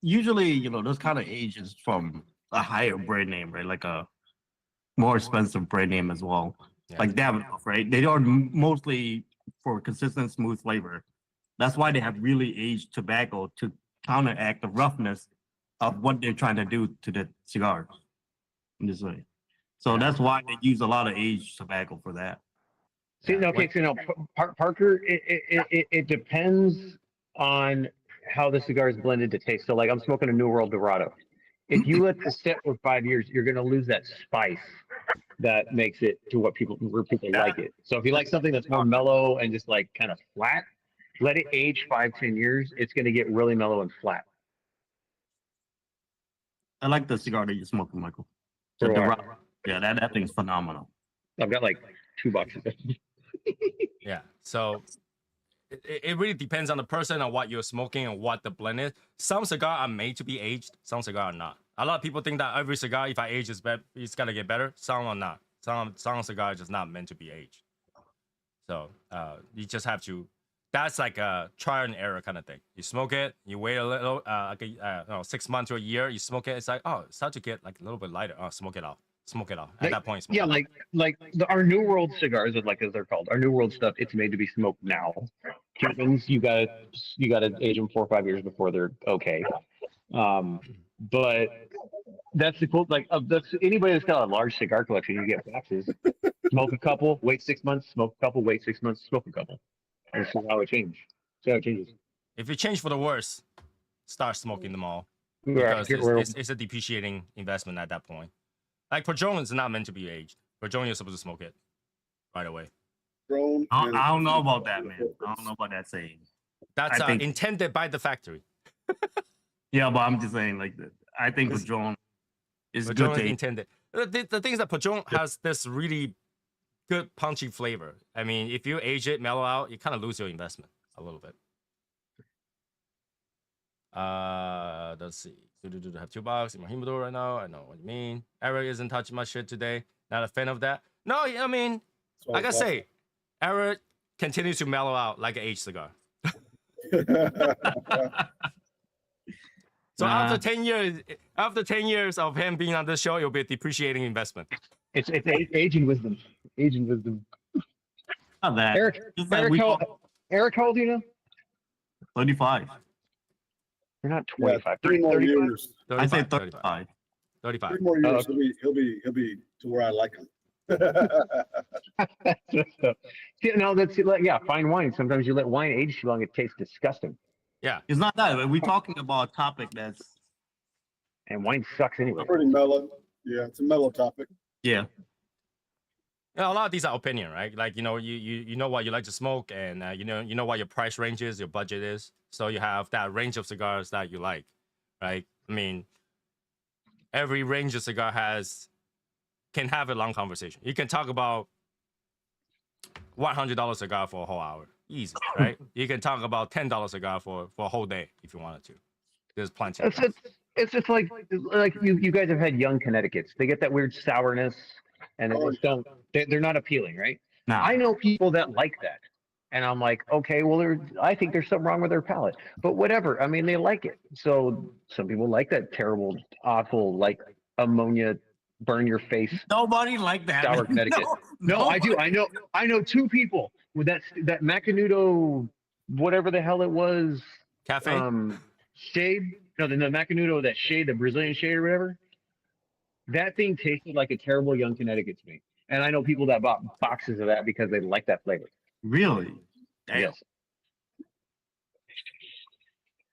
usually, those kind of ages from a higher brand name, right? Like a more expensive brand name as well. Yeah. Like Davidoff, right? They are mostly for consistent, smooth flavor. That's why they have really aged tobacco to counteract the roughness of what they're trying to do to the cigars. In this way. So that's why they use a lot of aged tobacco for that. See, okay, so now Parker, it depends on how the cigar is blended to taste. So, like, I'm smoking a New World Dorado. If you let this sit for 5 years, you're going to lose that spice that makes it to where people like it. So, if you like something that's more mellow and just like kind of flat, let it age 5-10 years. It's going to get really mellow and flat. I like the cigar that you're smoking, Michael. So The do I. Dorado. Yeah, that thing's phenomenal. I've got like 2 boxes. Yeah. So it really depends on the person and what you're smoking and what the blend is. Some cigars are made to be aged. Some cigars are not. A lot of people think that every cigar, if I age, it's gotta get better. Some are not. Some cigars are just not meant to be aged. So you just have to. That's like a trial and error kind of thing. You smoke it, you wait a little, 6 months to a year. You smoke it. It's like, oh, it starts to get like a little bit lighter. Oh, smoke it off. Smoke it off. At that point, smoke Yeah, it off. our New World cigars, as they're called, our New World stuff. It's made to be smoked now. Cubans, you gotta age them 4 or 5 years before they're okay. But that's the cool. Like, that's anybody that's got a large cigar collection. You get boxes, smoke a couple, wait 6 months, smoke a couple, wait 6 months, smoke a couple. And see how it changes. See how it changes. If you change for the worse, start smoking them all Right, because it's a depreciating investment at that point. Like Padron is not meant to be aged. Padron, you're supposed to smoke it right away. Grown I and- don't know about that, man. I don't know about that saying. That's I think- intended by the factory. Yeah, but I'm just saying, like, I think Padron is Padron good is to intended. The thing is that Padron has this really good punchy flavor. I mean, if you age it, mellow out, you kind of lose your investment a little bit. Let's see. I have 2 boxes in my humidor right now. I know what you mean. Eric isn't touching my shit today. Not a fan of that. No, I mean, so like I say, Eric continues to mellow out like an aged cigar. So Nah. after 10 years of him being on this show, it'll be a depreciating investment. It's aging wisdom. Aging wisdom. Not that. Eric, Just like Eric, we Eric, how old are you now? 35. You're not Yeah, 25. 3 more 35? years. I say 35. 35. 35. 3 more years. okay. He'll be to where I like him. That's like, yeah, fine wine. Sometimes you let wine age too long, it tastes disgusting. Yeah. It's not that. We're talking about a topic that's, And wine sucks anyway. Pretty mellow. Yeah, it's a mellow topic. yeah. You know, a lot of these are opinion, right? Like, you know what you like to smoke, and you know what your price range is, your budget is. So you have that range of cigars that you like, right? I mean, every range of cigar can have a long conversation. You can talk about $100 cigar for a whole hour, easy, right? You can talk about $10 cigar for a whole day if you wanted to. There's plenty. Of It's just like you guys have had young Connecticut's. They get that weird sourness, and they just don't. They're not appealing, right? Now, I know people that like that, and I'm like, okay, well, I think there's something wrong with their palate, but whatever. I mean, they like it. So some people like that terrible, awful, like ammonia, burn your face. nobody like that. Sour Connecticut. No, I do. I know 2 people with that Macanudo, whatever the hell it was. Cafe. Shade. No, the Macanudo, that shade, the Brazilian shade or whatever. That thing tasted like a terrible young Connecticut to me. And I know people that bought boxes of that because they like that flavor. Really? Damn. Yes.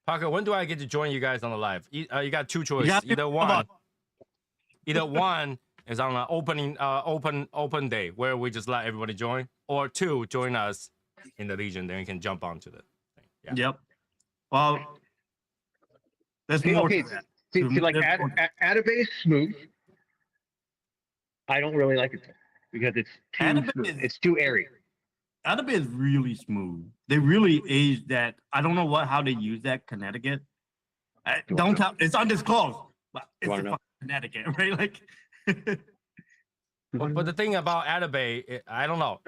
Parker, when do I get to join you guys on the live? You got 2 choices. got to Either come one. on. Either one is on an open day where we just let everybody join, or 2, join us in the Legion, then we can jump onto the thing. Yeah. Yep. Well, let's See, move okay, to that. see, like Atabase smooth. I don't really like it because it's too Atabase smooth. is- It's too airy. Atabase is really smooth. They really aged that. I don't know how they use that Connecticut. You Don't wanna tell. It's undisclosed, but it's wanna the know? fucking Connecticut, right? Like, But the thing about Atabay, I don't know.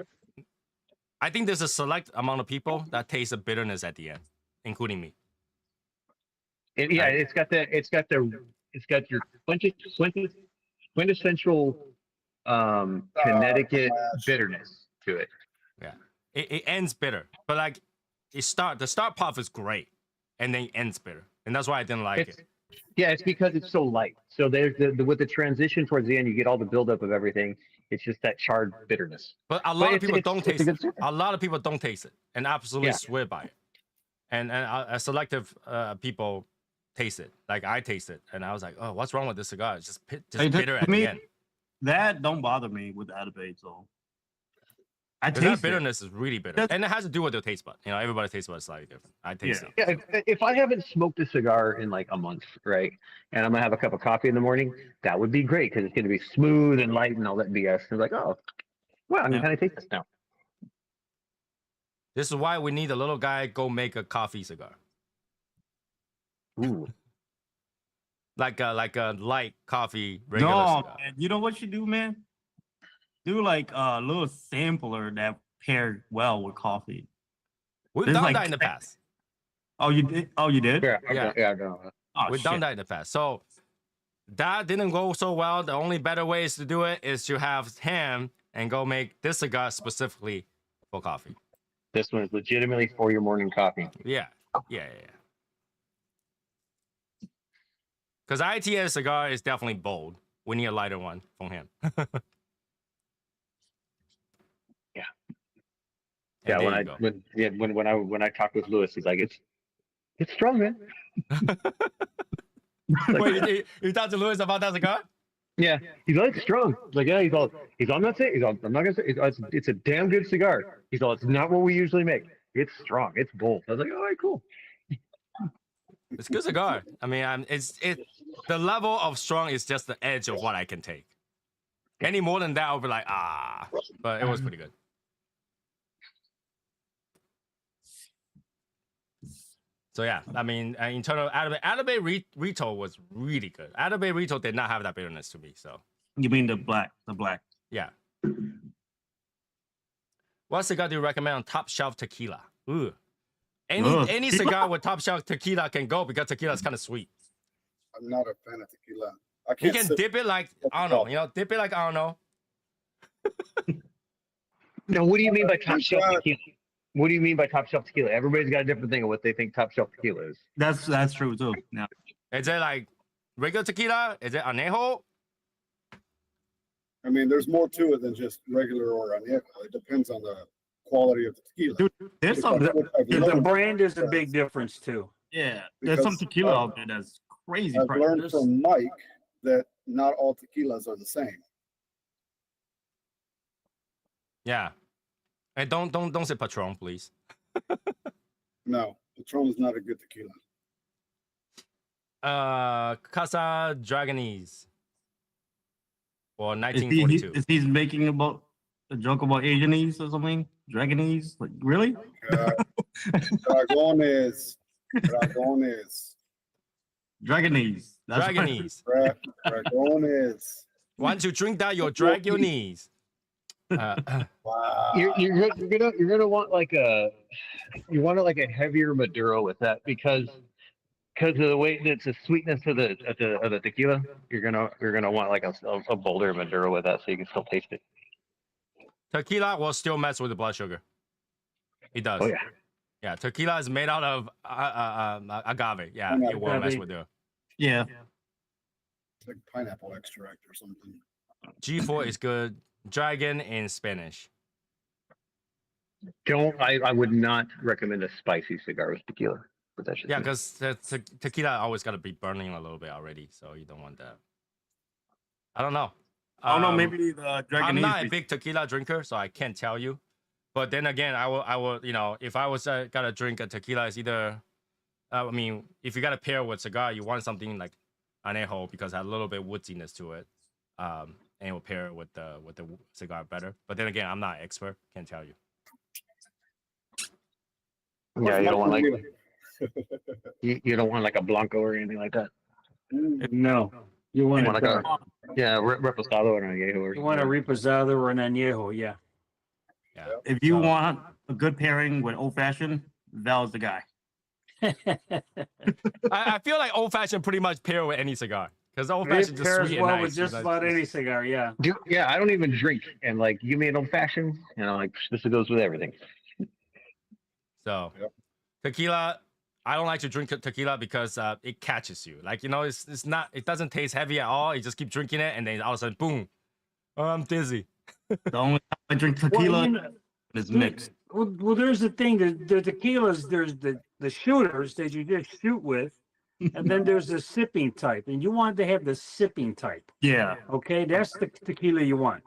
I think there's a select amount of people that taste the bitterness at the end, including me. Yeah, it's got your quintessential Connecticut bitterness to it. Yeah, it ends bitter, but like the start puff is great, and then it ends bitter, and that's why I didn't like It's, it. yeah, it's because it's so light. So there's with the transition towards the end, you get all the buildup of everything. It's just that charred bitterness. But a lot of people don't it's a taste good it. cigar. A lot of people don't taste it and absolutely Yeah. swear by it, and selective people taste it. Like I taste it, and I was like, oh, what's wrong with this cigar? It's just Hey, to bitter at me, the end. that don't bother me with Atabase, so I 'Cause that taste it. bitterness is really bitter, That's- and it has to do with your taste bud. You know, everybody's taste bud is slightly different. I taste Yeah. it. Yeah, if I haven't smoked a cigar in like a month, right, and I'm gonna have a cup of coffee in the morning, that would be great because it's gonna be smooth and light and all that BS. It's like, oh, well, I can Yeah. kind of taste this now. This is why we need a little guy go make a coffee cigar, Ooh, like a light coffee regular No, cigar. man. You know what you do, man? Do like a little sampler that paired well with coffee. We've There's done like- that in the past. Oh, you did? Oh, you did? yeah, Yeah. yeah, no. Oh, We've done shit. that in the past. So that didn't go so well. The only better ways to do it is to have him and go make this cigar specifically for coffee. This one is legitimately for your morning coffee. Yeah. Because ITS cigar is definitely bold. We need a lighter one from him. Yeah. And Yeah, there when you I go. when I talk with Lewis, he's like, it's strong, man. Wait, you talked to Lewis about that cigar? Yeah, he's like, it's strong. He's like, yeah, I'm not saying, I'm not gonna say, it's a damn good cigar. He's all, it's not what we usually make. It's strong. It's bold. I was like, all right, cool. It's a good cigar. I mean, the level of strong is just the edge of what I can take. Any more than that, I'll be like, ah. But it was pretty good. So yeah, I mean, in terms of Atabey Rito was really good. Atabey Rito did not have that bitterness to me. So You mean the black? The black. yeah. What cigar do you recommend on top shelf tequila? Ooh. Any cigar with top shelf tequila can go because tequila is kind of sweet. I'm not a fan of tequila. I You can't can sip- dip it like, I don't know, dip it like, I don't know. Now, what do you mean by top shelf tried. tequila? What do you mean by top shelf tequila? Everybody's got a different thing of what they think top shelf tequila is. That's true too. Yeah. Is it like regular tequila? Is it añejo? I mean, there's more to it than just regular or añejo. It depends on the quality of the tequila. Dude, there's some. I've The learned- brand is a big difference too. Yeah, there's some Because, tequila out there that's crazy. I've price. learned There's- from Mike that not all tequilas are the same. Yeah. And don't say Patron, please. No, Patron is not a good tequila. Casa Dragonese. Or Is 1942. he making about a joke about Asianese or something? Dragonese? Like really? Dragones. Dragonese. That's what- Dragonese. Dragones. Once you drink that, you'll drag your knees. Wow. You're gonna want like a heavier Maduro with that because of the way that it's the sweetness of the tequila. You're gonna want like a bolder Maduro with that so you can still taste it. Tequila will still mess with the blood sugar. It does. Oh yeah. Yeah, tequila is made out of agave. Yeah, it will mess with you. Yeah. It's like pineapple extract or something. G4 is good. Dragon in Spanish. I would not recommend a spicy cigar with tequila. But that's just Yeah, me. because tequila always got to be burning a little bit already, so you don't want that. I don't know. I don't know. Maybe the Dragonese. I'm not a big tequila drinker, so I can't tell you. But then again, I will, if I was gotta drink a tequila, it's either, I mean, if you gotta pair with cigar, you want something like añejo because it has a little bit woodiness to it, and it will pair with the cigar better. But then again, I'm not an expert, can't tell you. Yeah, you don't want like you don't want like a blanco or anything like that. No, you want You want like a, Yeah, reposado or añejo or you want a reposado or an añejo, yeah. Yeah. If you So- want a good pairing with old fashioned, Val's the guy. I feel like old fashioned pretty much pair with any cigar because old It fashioned just pairs sweet and well nice. with just It's about like- any cigar, yeah. Yeah, I don't even drink, and like give me an old fashioned, like this goes with everything. So, Yep. tequila, I don't like to drink tequila because it catches you. Like, it's not, it doesn't taste heavy at all. You just keep drinking it, and then all of a sudden, boom, oh, I'm dizzy. The only time I drink Well, tequila is mixed. Well, there's the thing. The tequilas, there's the shooters that you just shoot with, and then there's the sipping type. And you want to have the sipping type. Yeah. Okay, that's the tequila you want.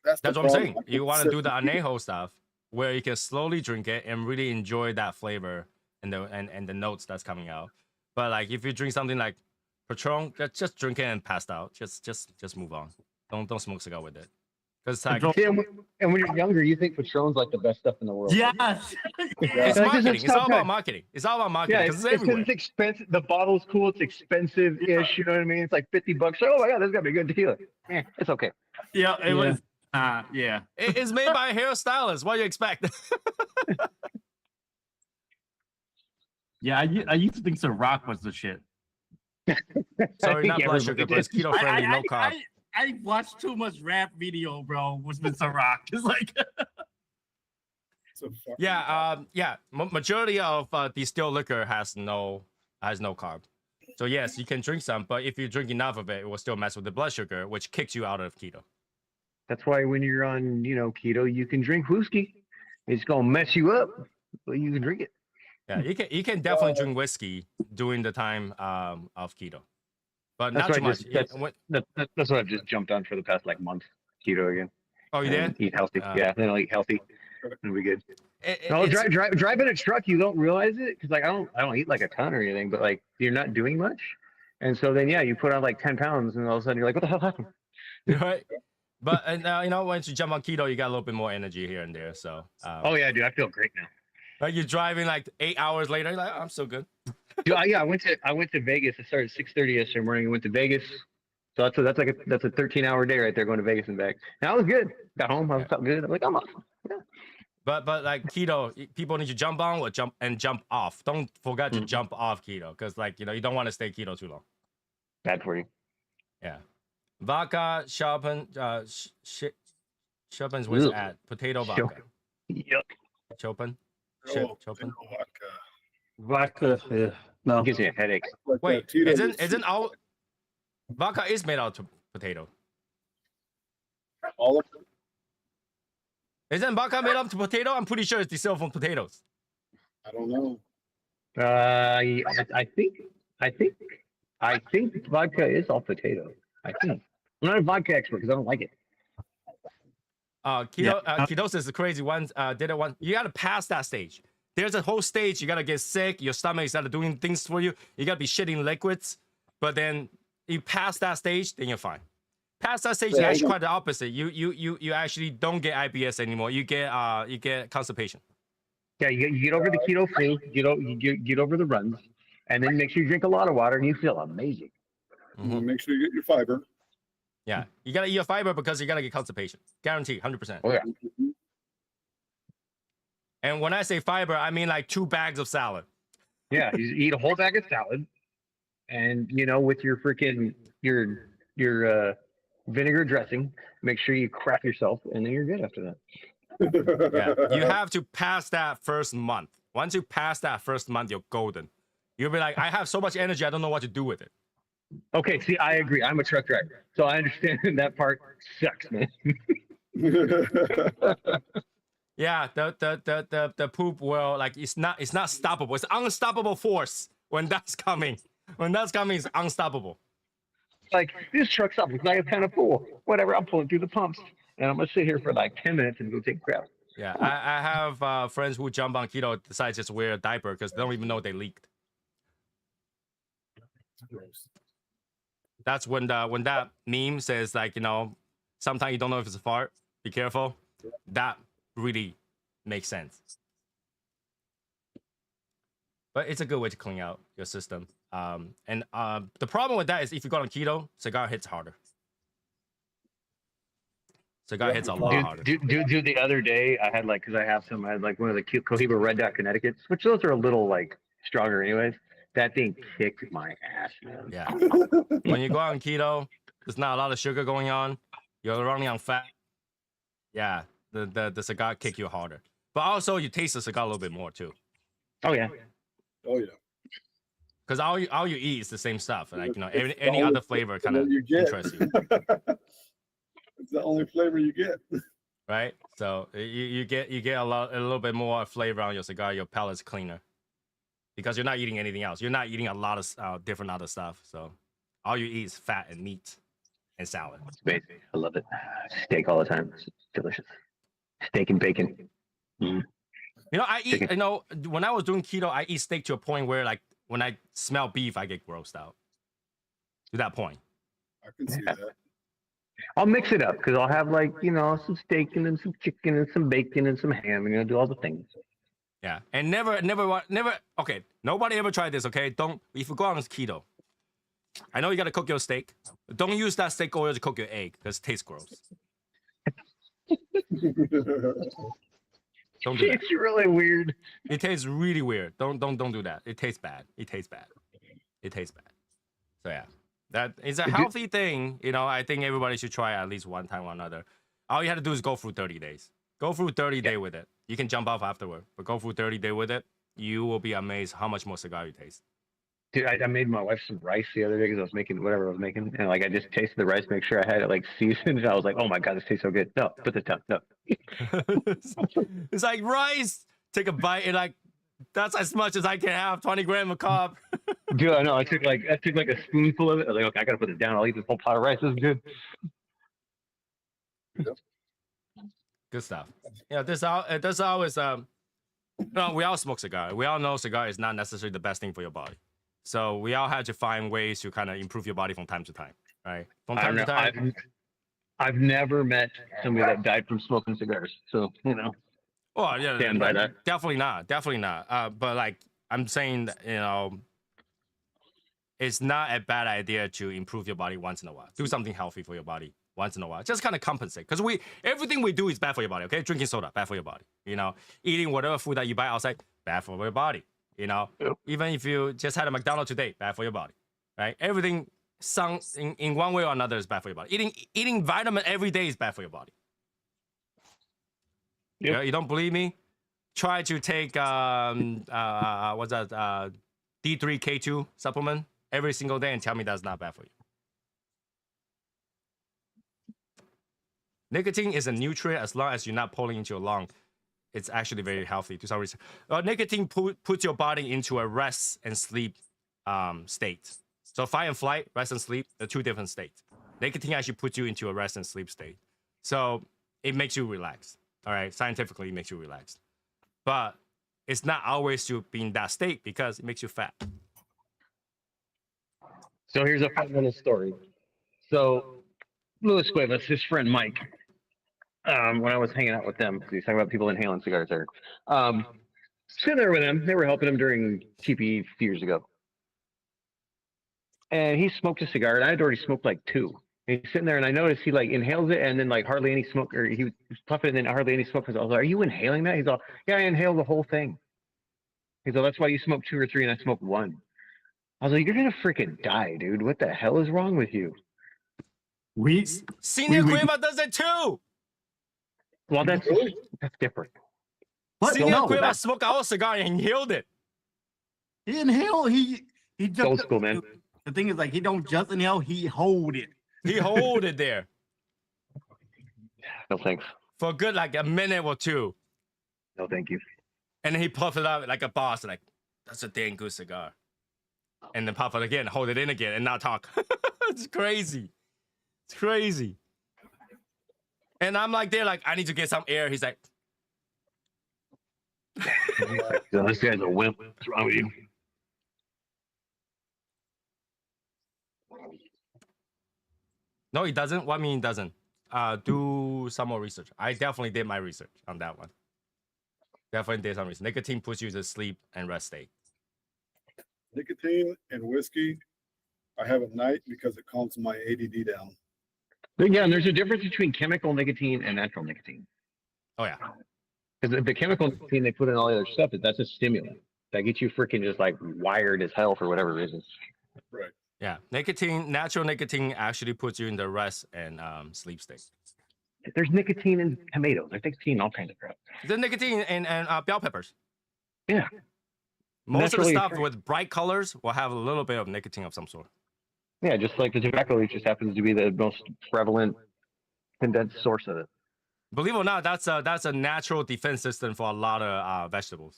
That's the what I'm saying. problem. I You can want to sip do the tequila. añejo stuff where you can slowly drink it and really enjoy that flavor and the notes that's coming out. But like if you drink something like Patron, just drink it and pass out. Just move on. Don't smoke cigar with it. Because like, Patron- And when you're younger, you think Patron's like the best stuff in the world. Yes. it's That's marketing. just It's all tough about time. marketing. It's all about marketing Yeah, because it's it's everywhere. it's expensive. The bottle's cool. It's expensive-ish. You know what I mean? It's like $50. Oh my god, this is gonna be good tequila. It's okay. Yeah. It Yeah. was. Yeah. It's made by a hairstylist. What do you expect? Yeah. I used to think Ciroc was the shit. Sorry, not think blood sugar, everybody but it's keto friendly, no carb. I watched too much rap video, bro. Was with Ciroc. It's like So fucking- Yeah, majority of distilled liquor has no carb. So yes, you can drink some, but if you drink enough of it, it will still mess with the blood sugar, which kicks you out of keto. That's why when you're on, keto, you can drink whiskey. It's gonna mess you up, but you can drink it. Yeah, you can definitely drink whiskey during the time of keto, but That's not too what I much. just that's what I've just jumped on for the past like month. Keto again. Oh, you And did? eat healthy. Yeah, then I'll eat healthy. It'll be good. No, It's- driving a truck, you don't realize it because like I don't eat like a ton or anything, but like you're not doing much, and so then you put on like 10 pounds, and all of a sudden you're like, what the hell happened? right. But once you jump on keto, you got a little bit more energy here and there. So Oh yeah, dude, I feel great now. like you're driving like 8 hours later, you're like, oh, I'm so good. Dude, I went to Vegas. I started at 6:30 yesterday morning. I went to Vegas. So that's a 13-hour day right there going to Vegas and back. And I was good. Got home, I felt good. I'm like, I'm awesome. Yeah. But like keto, people need to jump on or jump off. Don't forget to jump off keto because like you don't want to stay keto too long. Bad for you. Yeah. Vodka, Chopin, Chopin's where's it Ugh. at? Potato vodka. Yep. Chopin? Oh, Chopin? Vodka. No. It gives me a headache. Like Wait, that Tito isn't was- isn't all vodka is made out of potato? all of Isn't vodka made out of potato? I'm pretty sure it's distilled from potatoes. I don't know. I think vodka is all potato. I think. I'm not a vodka expert because I don't like it. Ketosis is crazy. Once did it once. You gotta pass that stage. There's a whole stage. You gotta get sick. Your stomach started doing things for you. You gotta be shitting liquids. But then you pass that stage, then you're fine. Past that stage, you actually quite the opposite. You actually don't get IBS anymore. You get constipation. Yeah, you get over the keto flu, you get over the runs, and then make sure you drink a lot of water, and you feel amazing. Make sure you get your fiber. Yeah, you gotta eat your fiber because you gotta get constipation. Guaranteed, 100%. Oh yeah. And when I say fiber, I mean like 2 bags of salad. Yeah, you eat a whole bag of salad, and with your freaking your vinegar dressing, make sure you crap yourself, and then you're good after that. Yeah, you have to pass that first month. Once you pass that first month, you're golden. You'll be like, I have so much energy, I don't know what to do with it. Okay, see, I agree. I'm a truck driver, so I understand that part sucks, man. Yeah, the poop will like it's not stoppable. It's unstoppable force when that's coming. When that's coming, it's unstoppable. Like this truck's up. It's like it's kind of full. Whatever. I'm pulling through the pumps, and I'm gonna sit here for like 10 minutes and go take a crap. Yeah, I have friends who jump on keto decide just to wear a diaper because they don't even know they leaked. That's when that meme says like sometimes you don't know if it's a fart. Be careful. That really makes sense. But it's a good way to clean out your system. And the problem with that is if you go on keto, cigar hits harder. Cigar hits a lot harder. Dude, the other day I had like I had one of the Cohiba Red Dot Connecticut's, which those are a little like stronger anyways. That thing kicked my ass, man. Yeah. When you go on keto, there's not a lot of sugar going on. You're running on fat. Yeah, the cigar kick you harder. But also you taste the cigar a little bit more too. Oh yeah. Oh yeah. Because all you eat is the same stuff. Like any other flavor kind of interests you. It's the only flavor you get. Right? So you get a little bit more flavor on your cigar. Your palate's cleaner because you're not eating anything else. You're not eating a lot of different other stuff. So all you eat is fat and meat and salad. It's amazing. I love it. Steak all the time. It's delicious. Steak and bacon. Mm. I eat. When I was doing keto, I eat steak to a point where like when I smell beef, I get grossed out. To that point. I can see that. I'll mix it up because I'll have like some steak and then some chicken and some bacon and some ham and do all the things. Yeah, and never. Okay, nobody ever tried this. Okay, don't. If you go on keto, I know you gotta cook your steak. Don't use that steak oil to cook your egg because it tastes gross. Don't do that. It's really weird. It tastes really weird. Don't do that. It tastes bad. It tastes bad. So yeah, that is a healthy thing. I think everybody should try at least one time or another. All you have to do is go through 30 days. Go through 30 days with it. You can jump off afterward, but go through 30 days with it. You will be amazed how much more cigar you taste. Dude, I made my wife some rice the other day because I was making whatever I was making, and like I just tasted the rice, make sure I had it like seasoned. And I was like, oh my god, this tastes so good. No, put this down. No. It's like rice. Take a bite and like that's as much as I can have. 20 grams of carb. Dude, I know. I took like a spoonful of it. I was like, okay, I gotta put this down. I'll eat this whole pot of rice. This is good. Good stuff. Yeah, this always no, we all smoke cigar. We all know cigar is not necessarily the best thing for your body. So we all have to find ways to kind of improve your body from time to time, right? From time to time. I've never met somebody that died from smoking cigars. So, you know. Well, yeah, Stand by that. Definitely not. But like I'm saying, you know, it's not a bad idea to improve your body once in a while. Do something healthy for your body once in a while. Just kind of compensate. Because everything we do is bad for your body, okay? Drinking soda, bad for your body. You know, eating whatever food that you buy outside, bad for your body. You know, even if you just had a McDonald's today, bad for your body. Right? Everything in one way or another is bad for your body. Eating vitamin every day is bad for your body. Yep. Yeah, you don't believe me? Try to take what's that D3K2 supplement every single day and tell me that's not bad for you. Nicotine is a nutrient as long as you're not pulling into your lung. It's actually very healthy to some reason. Nicotine puts your body into a rest and sleep state. So fight and flight, rest and sleep, are two different states. Nicotine actually puts you into a rest and sleep state. So it makes you relax. All right, scientifically, it makes you relax. But it's not always to be in that state because it makes you fat. So here's a fun little story. So Luis Cuevas, his friend Mike, when I was hanging out with them, because he's talking about people inhaling cigars there. Sitting there with him, they were helping him during TPE a few years ago. And he smoked a cigar, and I had already smoked like two. And he's sitting there, and I noticed he like inhales it, and then like hardly any smoke, or he was puffing, and then hardly any smoke. I was like, "Are you inhaling that?" He's all, "Yeah, I inhaled the whole thing." He's all, "That's why you smoke two or three, and I smoke one." I was like, "You're gonna freaking die, dude! What the hell is wrong with you?" Senior Cueva does it too. Well, that's different. What? Senior No, Cueva that's smoked our cigar and inhaled it. he inhale. He just Old school, man. The thing is, like, he don't just inhale. He hold it. He hold it there No thanks. for good like a minute or two. No, thank you. And then he puffed it out like a boss, like, that's a dang good cigar. And then puff it again, hold it in again, and not talk. It's crazy. It's crazy. And I'm like, they're like, I need to get some air. He's like, So this guy's a wimp. What's wrong with you? no, he doesn't. What mean he doesn't? Do some more research. I definitely did my research on that one. Definitely did some research. Nicotine puts you to sleep and rest state. Nicotine and whiskey, I have at night because it calms my ADD down. But yeah, and there's a difference between chemical nicotine and natural nicotine. Oh yeah. Because the chemical nicotine they put in all the other stuff, that's a stimulant that gets you freaking just like wired as hell for whatever reason. Right. Yeah. Natural nicotine actually puts you in the rest and sleep state. There's nicotine in tomatoes. There's nicotine in all kinds of crap. The nicotine and bell peppers. Yeah. Most of the Naturally stuff occurring. with bright colors will have a little bit of nicotine of some sort. Yeah, just like the tobacco leaf just happens to be the most prevalent condensed source of it. Believe it or not, that's a natural defense system for a lot of vegetables.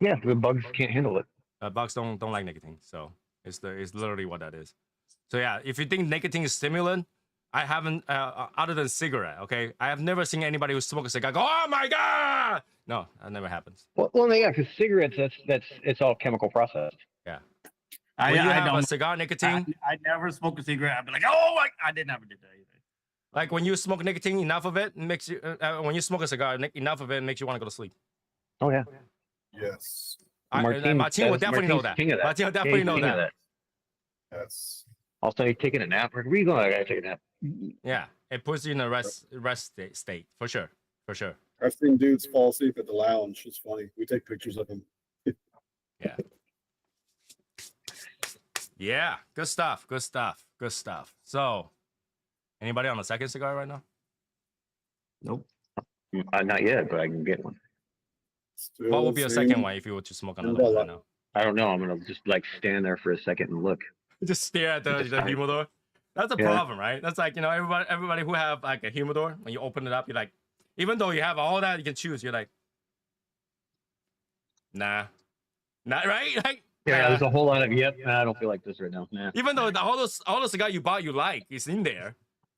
Yeah, the bugs can't handle it. Bugs don't like nicotine, so it's literally what that is. So yeah, if you think nicotine is stimulant, I haven't other than cigarette. Okay, I have never seen anybody who smokes a cigar go, "Oh my god!" No, that never happens. Well, yeah, because cigarettes, it's all chemical processed. Yeah. I When you have a don't. cigar nicotine, I never smoke a cigarette. I'd be like, oh my! I did never did that either. like when you smoke nicotine, enough of it makes you. When you smoke a cigar, enough of it makes you want to go to sleep. Oh yeah. Yes. Martin will definitely know that. King of that. Martin will definitely He's know king of that. Yes. All of a sudden, he's taking a nap. Where are you going? I gotta take a nap. Yeah, it puts you in a rest state for sure, for sure. I've seen dudes fall asleep at the lounge. It's funny. We take pictures of them. Yeah. Yeah, good stuff. Good stuff. Good stuff. So, anybody on the second cigar right now? Nope. Not yet, but I can get one. Still What would be a same second one if you were to smoke another one right now? I don't know. I'm gonna just like stand there for a second and look. Just stare at the humidor. That's a Yeah. problem, right? That's like, you know, everybody who have like a humidor, when you open it up, you're like, even though you have all that you can choose, you're like, nah, not right. Like, Yeah, nah. there's a whole lot of yep. I don't feel like this right now. Nah. Even though all the cigar you bought you like is in there,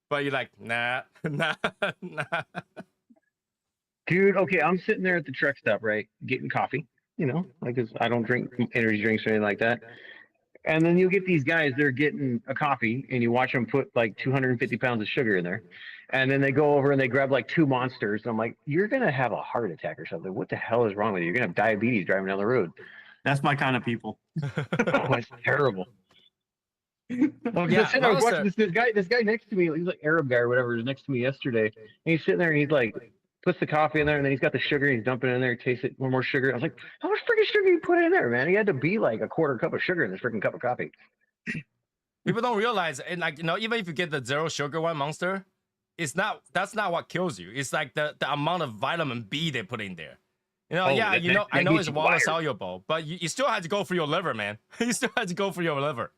but you're like, nah, nah, nah. Dude, okay, I'm sitting there at the truck stop, right, getting coffee. You know, like 'cause I don't drink energy drinks or anything like that. And then you get these guys, they're getting a coffee, and you watch them put like 250 pounds of sugar in there. And then they go over and they grab like 2 monsters. And I'm like, you're going to have a heart attack or something. What the hell is wrong with you? You're going to have diabetes driving down the road. That's my kind of people. Oh, it's terrible. Well, Yeah, I was watching Monster. this guy next to me, he's like Arab guy or whatever, was next to me yesterday. And he's sitting there and he's like, puts the coffee in there and then he's got the sugar and he's dumping it in there, tastes it, one more sugar. I was like, how much freaking sugar you put in there, man? He had to be like a quarter cup of sugar in this freaking cup of coffee. People don't realize, and like, you know, even if you get the zero sugar one Monster, that's not what kills you. It's like the amount of vitamin B they put in there. You know, Oh, yeah, that- you know, that I know gets it's you water wired. soluble, but you still have to go for your liver, man. You still have to go for your liver.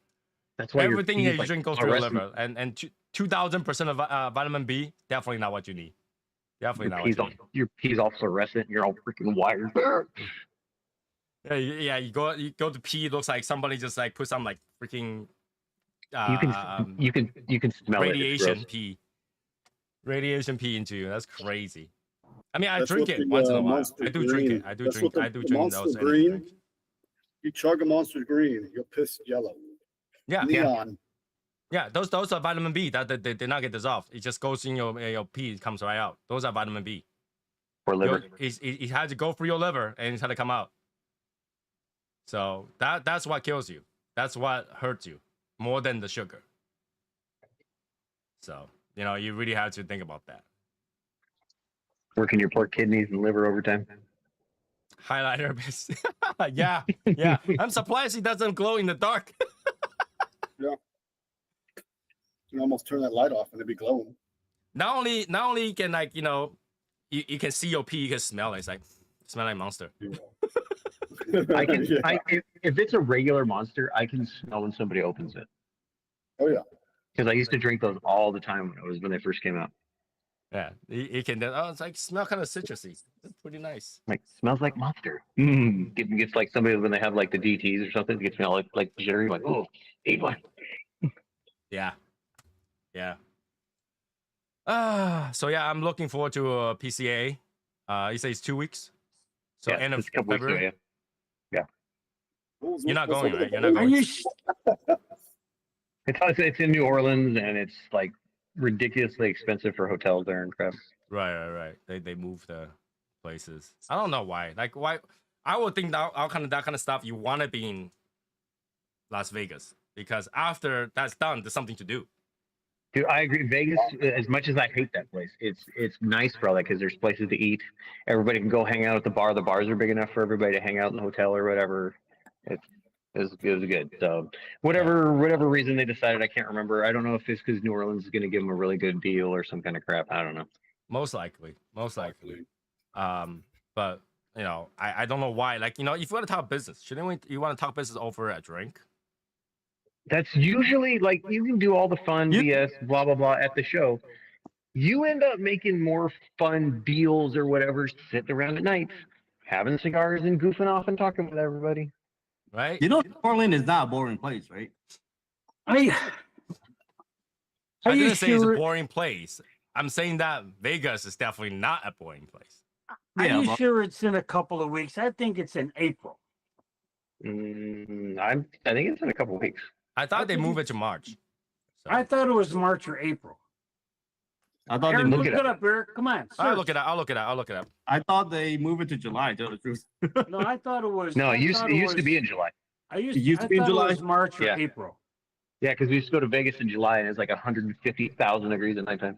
That's why Everything your that you drink goes for your liver, and 2,000% of vitamin B, definitely not what you need. Definitely not what you need. Your pee's all fluorescent. You're all freaking wired. Yeah, you go to pee. It looks like somebody just like put some like freaking You can smell radiation it. It's pee, radiation pee into you. That's crazy. I mean, I That's drink what it the, once in a while. Monster I do drink Green- it. I do that's drink. what I do the drink Monster those. Green, Anything. You chug a Monster Green, you'll piss yellow. Yeah, Neon. yeah. Those are vitamin B that they did not get dissolved. It just goes in your pee. It comes right out. Those are vitamin B. for liver. It had to go through your liver and it had to come out. So that's what kills you. That's what hurts you more than the sugar. So, you know, you really have to think about that. Working your poor kidneys and liver overtime. Highlighter, yeah, yeah. I'm surprised he doesn't glow in the dark. You can almost turn that light off and it'd be glowing. Not only you can, like, you know, you can see your pee, you can smell it. It's like smell like Monster. I can. Yeah. If it's a regular Monster, I can smell when somebody opens it. Oh yeah. Because I used to drink those all the time when they first came out. Yeah, you can. Oh, it's like smell kind of citrusy. It's pretty nice. Like smells like Monster. Gets like somebody when they have like the DTs or something. It gets me all like jittery. Like, oh, eat one. Yeah, yeah. So yeah, I'm looking forward to PCA. You say it's 2 weeks. So Yeah, end of it's a couple weeks February. away, yeah. You're not going, right? You're not Are going. you? It's in New Orleans and it's like ridiculously expensive for hotels there and crap. Right. They move the places. I don't know why. Like why? I would think that that kind of stuff you want to be in Las Vegas because after that's done, there's something to do. Dude, I agree. Vegas, as much as I hate that place, it's nice for all that because there's places to eat. Everybody can go hang out at the bar. The bars are big enough for everybody to hang out in the hotel or whatever. It was good. So whatever reason they decided, I can't remember. I don't know if it's because New Orleans is going to give them a really good deal or some kind of crap. I don't know. Most likely. But you know, I don't know why. Like, you know, if you want to talk business, shouldn't you want to talk business over a drink? That's usually like you can do all the fun BS, blah blah blah at the show. You end up making more fun deals or whatever, sitting around at night, having cigars and goofing off and talking with everybody. Right? You know, New Orleans is not a boring place, right? I Are you didn't say it's a sure? boring place. I'm saying that Vegas is definitely not a boring place. Are Yeah, you but- sure it's in a couple of weeks? I think it's in April. I think it's in a couple weeks. I thought they moved it to March. So. I thought it was March or April. I thought Eric, they look moved it up, Eric. Come on. I'll search. look it up. I'll look it up. I thought they moved it to July, to tell the truth. No, I thought it was. No, I it used thought to be was- in July. I used, it used to be in I thought July? It was March or Yeah. April. Yeah, because we used to go to Vegas in July and it's like 150,000 degrees at nighttime.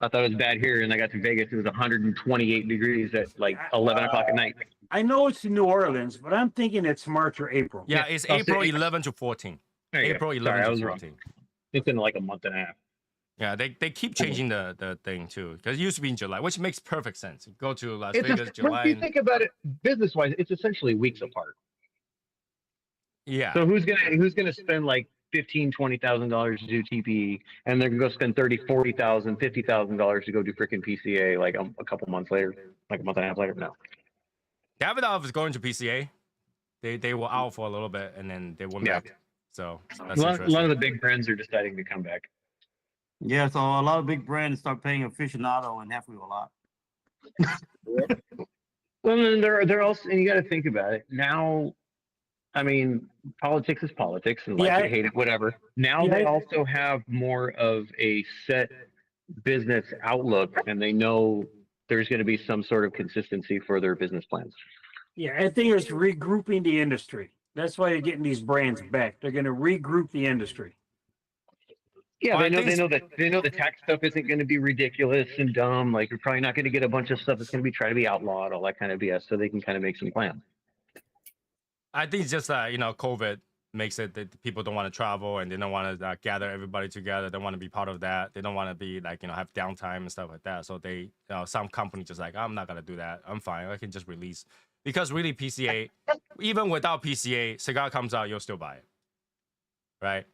I thought it was bad here, and I got to Vegas. It was 128 degrees at like 11 o'clock at night. I know it's in New Orleans, but I'm thinking it's March or April. Yeah, it's I'll April say- 11 to 14. There you go. April Sorry, 11 I to was wrong. 14. It's in like a month and a half. Yeah, they keep changing the thing too because it used to be in July, which makes perfect sense. You go to Las It's Vegas, a, July. once you And, think about it, business-wise, it's essentially weeks apart. Yeah. So who's gonna spend like $15,000-$20,000 to do TPE, and they're gonna go spend $30,000-$40,000, $50,000 to go do freaking PCA like a couple months later, like a month and a half later? No. Davidoff is going to PCA. They were out for a little bit and then they went Yeah. back. So A that's lot interesting. of the big brands are deciding to come back. Yeah, so a lot of big brands start paying aficionado and halfway a lot. Well, and they're also, and you got to think about it now. I mean, politics is politics, and like Yeah, it, hate it, whatever. Now yeah, they also have more of a set business outlook, and they know there's going to be some sort of consistency for their business plans. yeah, I think it's regrouping the industry. That's why you're getting these brands back. They're going to regroup the industry. Yeah, Well, I they think know the tax stuff isn't going to be ridiculous and dumb. Like you're probably not going to get a bunch of stuff that's going to be trying to be outlawed, all that kind of BS. So they can kind of make some plans. I think it's just you know, COVID makes it that people don't want to travel and they don't want to gather everybody together. They want to be part of that. They don't want to be like, you know, have downtime and stuff like that. So they, you know, some companies just like, I'm not gonna do that. I'm fine. I can just release, because really PCA, even without PCA, cigar comes out, you'll still buy it, right?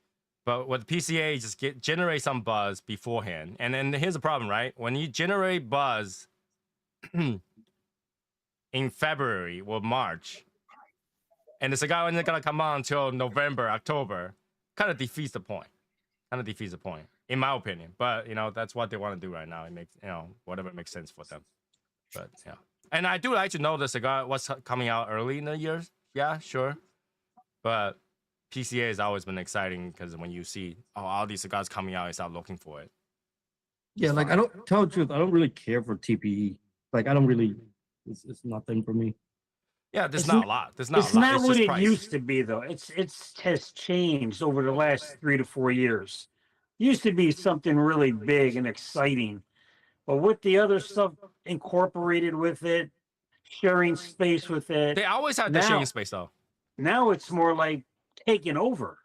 But with PCA, just generate some buzz beforehand. And then here's the problem, right? When you generate buzz in February or March, and the cigar isn't gonna come out until November, October, kind of defeats the point. In my opinion. But you know, that's what they want to do right now. It makes, you know, whatever makes sense for them. But yeah. And I do like to know the cigar what's coming out early in the year. Yeah, sure. But PCA has always been exciting because when you see all these cigars coming out, you start looking for it. Yeah, like I don't tell the truth, I don't really care for TPE. Like I don't really, it's nothing for me. Yeah, there's It's not n- a lot. There's It's not a lot. not It's what just it price. used to be, though. It's has changed over the last 3 to 4 years. Used to be something really big and exciting, but with the other stuff incorporated with it, sharing space with it, They always have the now- sharing space though. now it's more like taking over.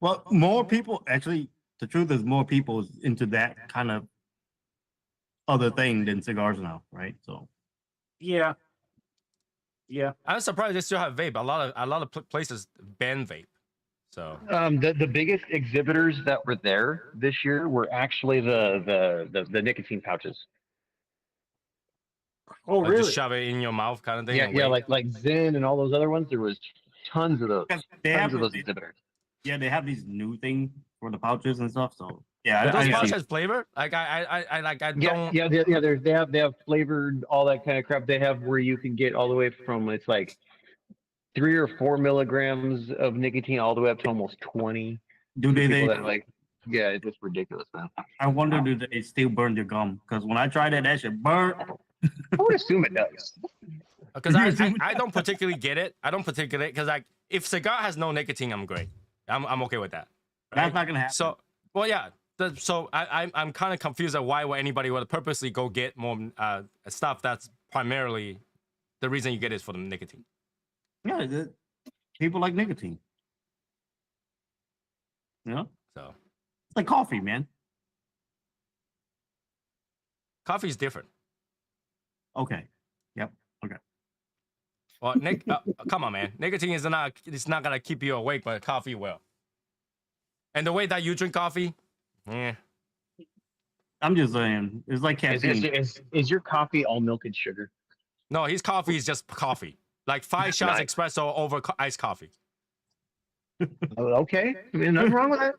Well, more people actually, the truth is more people is into that kind of other thing than cigars now, right? So Yeah, yeah. I'm surprised they still have vape. A lot of places ban vape. So The biggest exhibitors that were there this year were actually the nicotine pouches. Oh, like really? just shove it in your mouth kind of thing. Yeah, and yeah, wait. like Zen and all those other ones. There was tons of those. they have Tons of those exhibitors. yeah, they have these new things for the pouches and stuff. So yeah, But those I pouches see. has flavor. Like I Yeah, don't. yeah. They have flavored all that kind of crap. They have where you can get all the way from it's like 3 or 4 milligrams of nicotine all the way up to almost 20. Do they? People that like, yeah, it's just ridiculous, man. I wonder do they still burn their gum? Because when I tried it, that shit burnt. I would assume it does. Because I don't particularly get it. I don't particularly because like if cigar has no nicotine, I'm great. I'm okay with that. That's not gonna happen. So well, yeah. So I'm kind of confused at why would anybody would purposely go get more stuff that's primarily the reason you get it is for the nicotine. yeah, people like nicotine. You know, So it's like coffee, man. coffee is different. Okay. Yep. Okay. Well, come on, man. Nicotine is not. It's not gonna keep you awake, but coffee will. And the way that you drink coffee, yeah. I'm just saying, it's like caffeine. Is your coffee all milk and sugar? No, his coffee is just coffee. Like 5 shots Nice. espresso over iced coffee. Okay, I mean, nothing wrong with that.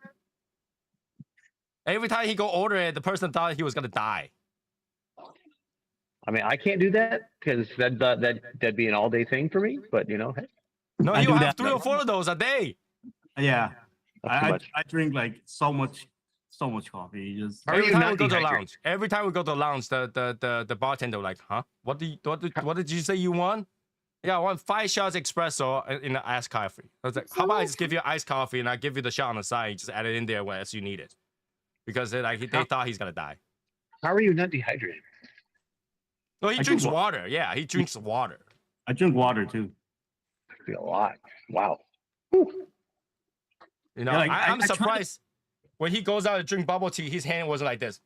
Every time he go order it, the person thought he was gonna die. I mean, I can't do that because that'd be an all day thing for me. But you know, hey, No, I you do have that, 3 or though. 4 of those a day. Yeah. not too much. I drink like so much coffee. Just How are Every you time not we go to the dehydrated? lounge, the bartender like, huh? What did you say you want? Yeah, I want 5 shots espresso in the iced coffee. I was like, how about I just give you iced coffee and I give you the shot on the side, you just add it in there as you need it, because they thought he's gonna die. How are you not dehydrated? No, he I drinks drink water. Yeah, he drinks water. I drink water too. A lot. Wow. You know, Yeah, like, I'm I tried to- surprised when he goes out to drink bubble tea, his hand wasn't like this.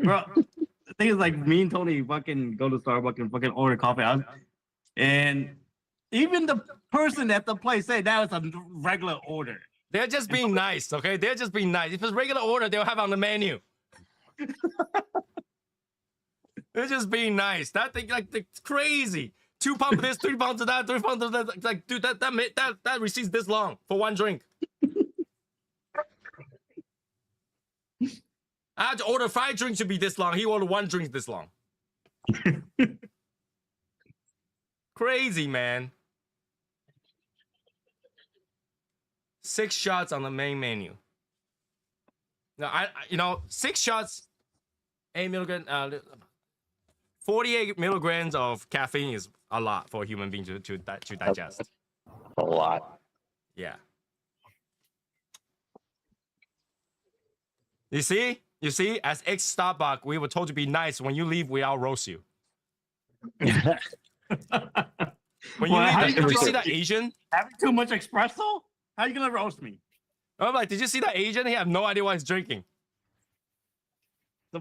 Bro, the thing is like me and Tony fucking go to Starbucks and fucking order coffee. And Even the person at the place said that was a regular order. They're just being nice, okay? They're just being nice. If it's regular order, they'll have it on the menu. They're just being nice. That thing, like, it's crazy. 2 pounds of this, 3 pounds of that, 3 pounds of that. Like, dude, that receipt's this long for one drink. I had to order 5 drinks to be this long. He ordered 1 drink this long. Crazy, man. 6 shots on the main menu. Now, you know, 6 shots, 8 milligrams, 48 milligrams of caffeine is a lot for a human being to digest. A lot. Yeah. You see? You see? As ex-Starbucks, we were told to be nice. When you leave, we all roast you. When you Well, how leave, you did you gonna see that roast me? Asian? Having too much espresso? How you gonna roast me? I'm like, did you see that Asian? He have no idea what he's drinking.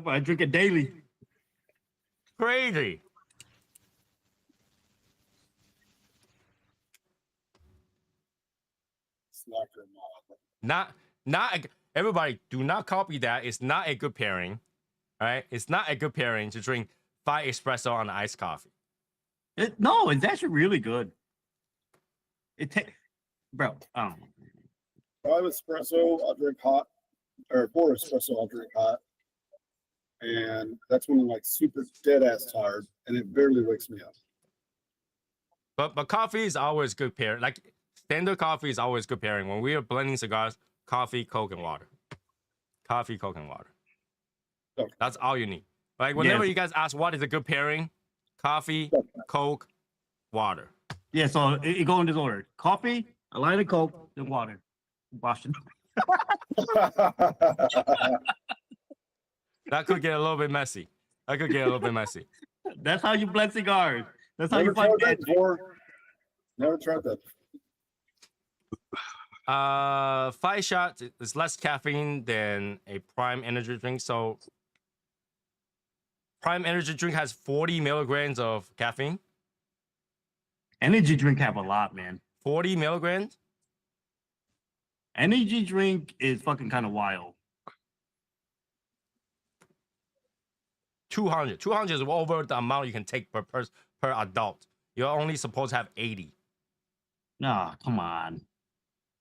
I drink it daily. Crazy. Slacker mod. Everybody, do not copy that. It's not a good pairing. All right? It's not a good pairing to drink 5 espresso on iced coffee. No, it's actually really good. Bro, I don't know. 5 espresso, I'll drink hot, or 4 espresso, I'll drink hot. And that's when I'm like super dead ass tired, and it barely wakes me up. But coffee is always good pairing. Like standard coffee is always good pairing. When we are blending cigars, coffee, Coke, and water. Coffee, Coke, and water. Okay. That's all you need. Like whenever Yes. you guys ask what is a good pairing, coffee, Coke, water. Yeah, so it go in this order: coffee, a line of Coke, then water. Wash it. That could get a little bit messy. That could get a little bit messy. That's how you blend cigars. That's how Never you find tried that that. before. Never tried that. 5 shots is less caffeine than a prime energy drink. So prime energy drink has 40 milligrams of caffeine. Energy drink have a lot, man. 40 milligrams? Energy drink is fucking kind of wild. 200. 200 is over the amount you can take per adult. You're only supposed to have 80. Nah, come on.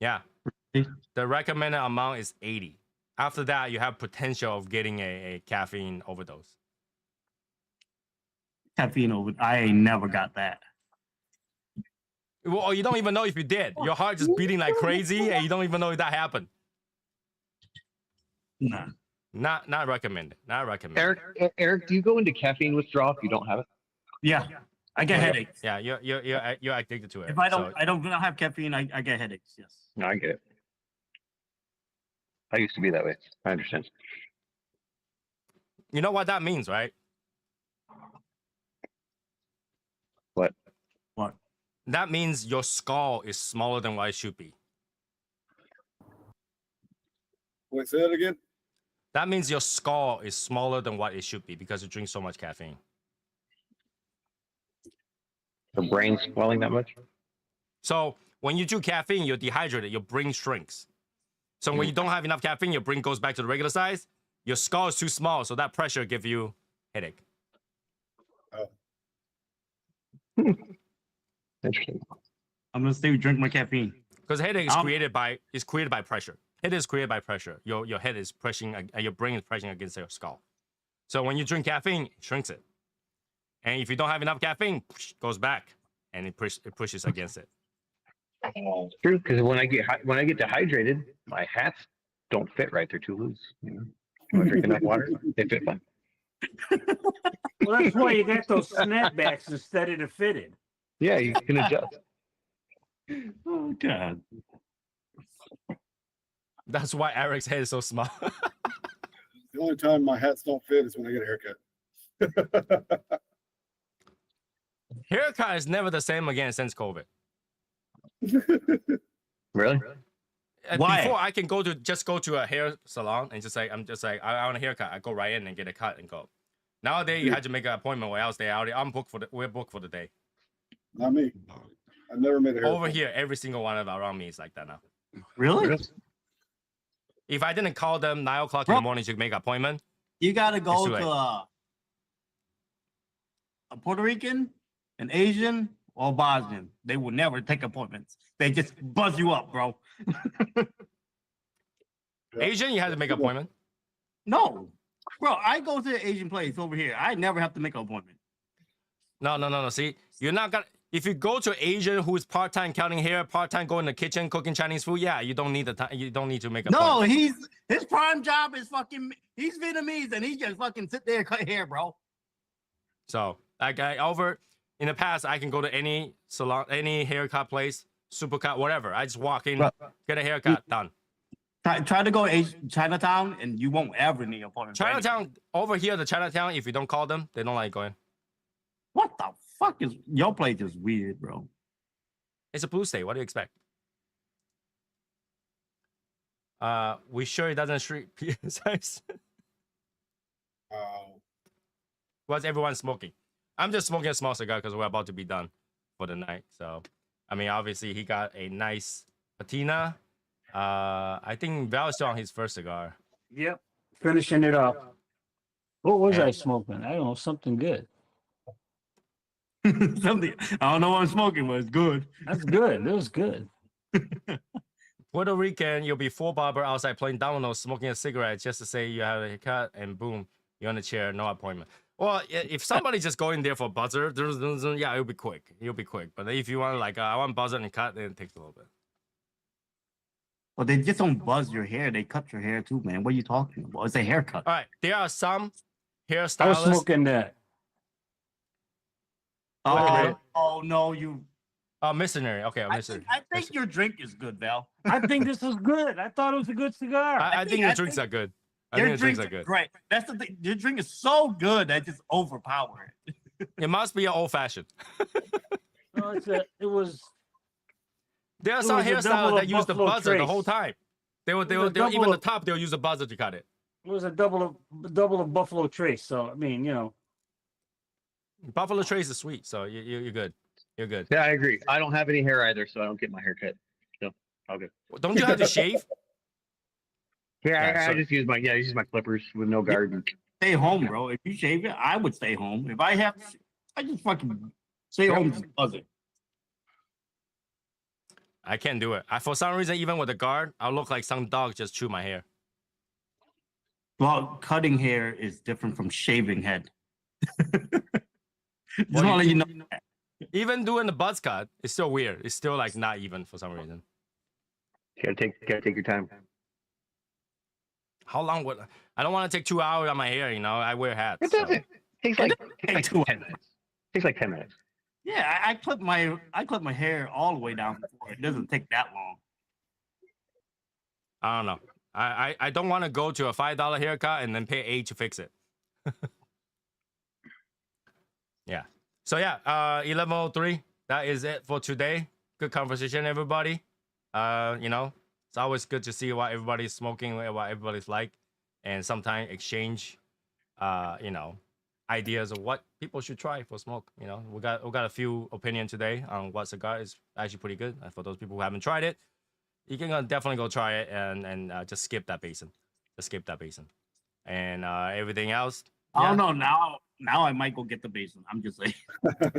Yeah. The recommended amount is 80. After that, you have potential of getting a caffeine overdose. Caffeine over. I ain't never got that. Well, you don't even know if you did. Your heart just beating like crazy, and you don't even know if that happened. Nah. Not recommended. Not recommended. Eric, do you go into caffeine withdrawal if you don't have it? Yeah, I get headaches. Yeah, you're addicted to it. If I so- don't have caffeine, I get headaches. Yes. No, I get it. I used to be that way. I understand. You know what that means, right? What? What? That means your skull is smaller than what it should be. Wait, say that again? That means your skull is smaller than what it should be because you drink so much caffeine. The brain swelling that much? So when you do caffeine, you're dehydrated, your brain shrinks. So when you don't have enough caffeine, your brain goes back to the regular size. Your skull is too small, so that pressure gives you headache. Interesting. I'm gonna stay drink my caffeine. Because headache is Um, created by pressure. Headache is created by pressure. Your head is pressing, your brain is pressing against your skull. So when you drink caffeine, it shrinks it. And if you don't have enough caffeine, it goes back and it pushes against it. It's true, because when I get dehydrated, my hats don't fit right. They're too loose. You know? When I drink enough water, they fit fine. Well, that's why you got those snapbacks instead of the fitted. Yeah, you can adjust. Oh God. That's why Eric's head is so small. The only time my hats don't fit is when I get a haircut. Haircut is never the same again since COVID. Really? Why? Before I can go to a hair salon and I want a haircut. I go right in and get a cut and go. Nowadays you had to make an appointment or else we're booked for the day. Not me. I've never made a hair Over appointment. here, every single one of around me is like that now. Really? If I didn't call them 9 o'clock in Bro. the morning to make an appointment, You gotta go too late. to a Puerto Rican, an Asian, or Bosnian. They will never take appointments. They just buzz you up, bro. Yeah. Asian, you had to make an appointment. No, bro. I go to the Asian place over here. I never have to make an appointment. No. See, you're not gonna. If you go to Asian who is part-time counting hair, part-time going in the kitchen cooking Chinese food, yeah, you don't need the time. You don't need to make an No, appointment. his prime job is fucking. He's Vietnamese and he just fucking sit there and cut hair, bro. So, like, over in the past, I can go to any salon, any haircut place, supercut, whatever. I just walk in, Bro. get a haircut, done. Try to go Chinatown and you won't ever need an appointment. for anything. Chinatown, over here, the Chinatown, if you don't call them, they don't like going. What the fuck is your place is weird, bro. It's a blue state. What do you expect? We sure it doesn't shrink size. What's everyone smoking? I'm just smoking a small cigar because we're about to be done for the night. So, I mean, obviously he got a nice patina. I think Val is still on his first cigar. Yep. Finishing it up. What was I And- smoking? I don't know, something good. Something I don't know what I'm smoking, but it's good. That's good. It was good. Puerto Rican, you'll be full barber outside playing dominoes, smoking a cigarette just to say you have a haircut, and boom, you're on the chair, no appointment. Well, if somebody just go in there for buzzer, yeah, it'll be quick. It'll be quick. But if you want like, I want buzzer and cut, then it takes a little bit. Well, they just don't buzz your hair. They cut your hair too, man. What are you talking about? It's a haircut. All right, there are some I was hairstylists. smoking that. Okay. Oh no, you. Missionary. Okay, I missionary. think your drink is good, Val. I think this was good. I thought it was a good cigar. I think your I drinks think are good. I Your think your drinks drinks are good. great. That's the thing. Your drink is so good that just overpowered. It must be an old fashioned. No, it was There are It some was a double hairstylists of that use the Buffalo buzzer the Trace. whole time. They'll was a even double the of- top, they'll use a buzzer to cut it. a double of Buffalo Trace. So I mean, you know, Buffalo Trace is sweet, so you're good. You're good. Yeah, I agree. I don't have any hair either, so I don't get my hair cut. So all good. Don't you have to shave? Yeah, Yeah, I so- just use my use my clippers with no guard. Stay home, bro. If you shave it, I would stay home. If I have, I just fucking stay home. Just buzz it. I can't do it. For some reason, even with the guard, I'll look like some dog just chew my hair. Well, cutting hair is different from shaving head. Just Well, want to let you know. Even doing the buzz cut, it's still weird. It's still like not even for some reason. Gotta take your time. How long would I don't want to take 2 hours on my hair, you know? I wear hats. It so- doesn't. Takes like 10 minutes. Takes like 10 minutes. Yeah, I clip my hair all the way down before. It doesn't take that long. I don't know. I don't want to go to a $5 haircut and then pay $8 to fix it. Yeah. So yeah, 11:03. That is it for today. Good conversation, everybody. You know, it's always good to see what everybody's smoking, what everybody's like, and sometimes exchange, you know, ideas of what people should try for smoke. You know, we got a few opinions today on what cigar is actually pretty good. And for those people who haven't tried it, you can definitely go try it and just skip that basin. Just skip that basin. And everything else. I don't know. Now I might go get the basin. I'm just saying.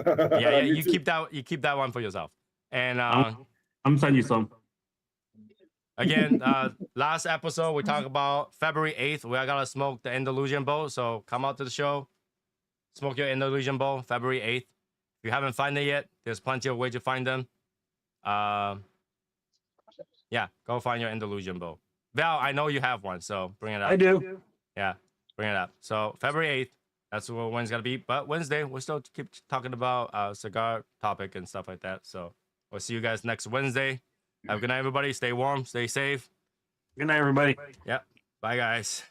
Yeah, Me you too. keep that one for yourself. And I'm sending you some. again, last episode we talked about February 8th. We are gonna smoke the Andalusian Bowl. So come out to the show, smoke your Andalusian Bowl, February 8th. If you haven't found it yet, there's plenty of ways to find them. Yeah, go find your Andalusian Bowl. Val, I know you have one, so bring it up. I do. Yeah, bring it up. So February 8th, that's what when's gonna be. But Wednesday, we'll still keep talking about cigar topic and stuff like that. So we'll see you guys next Wednesday. Have a good night, everybody. Stay warm, stay safe. Good night, everybody. Yep. Bye, guys.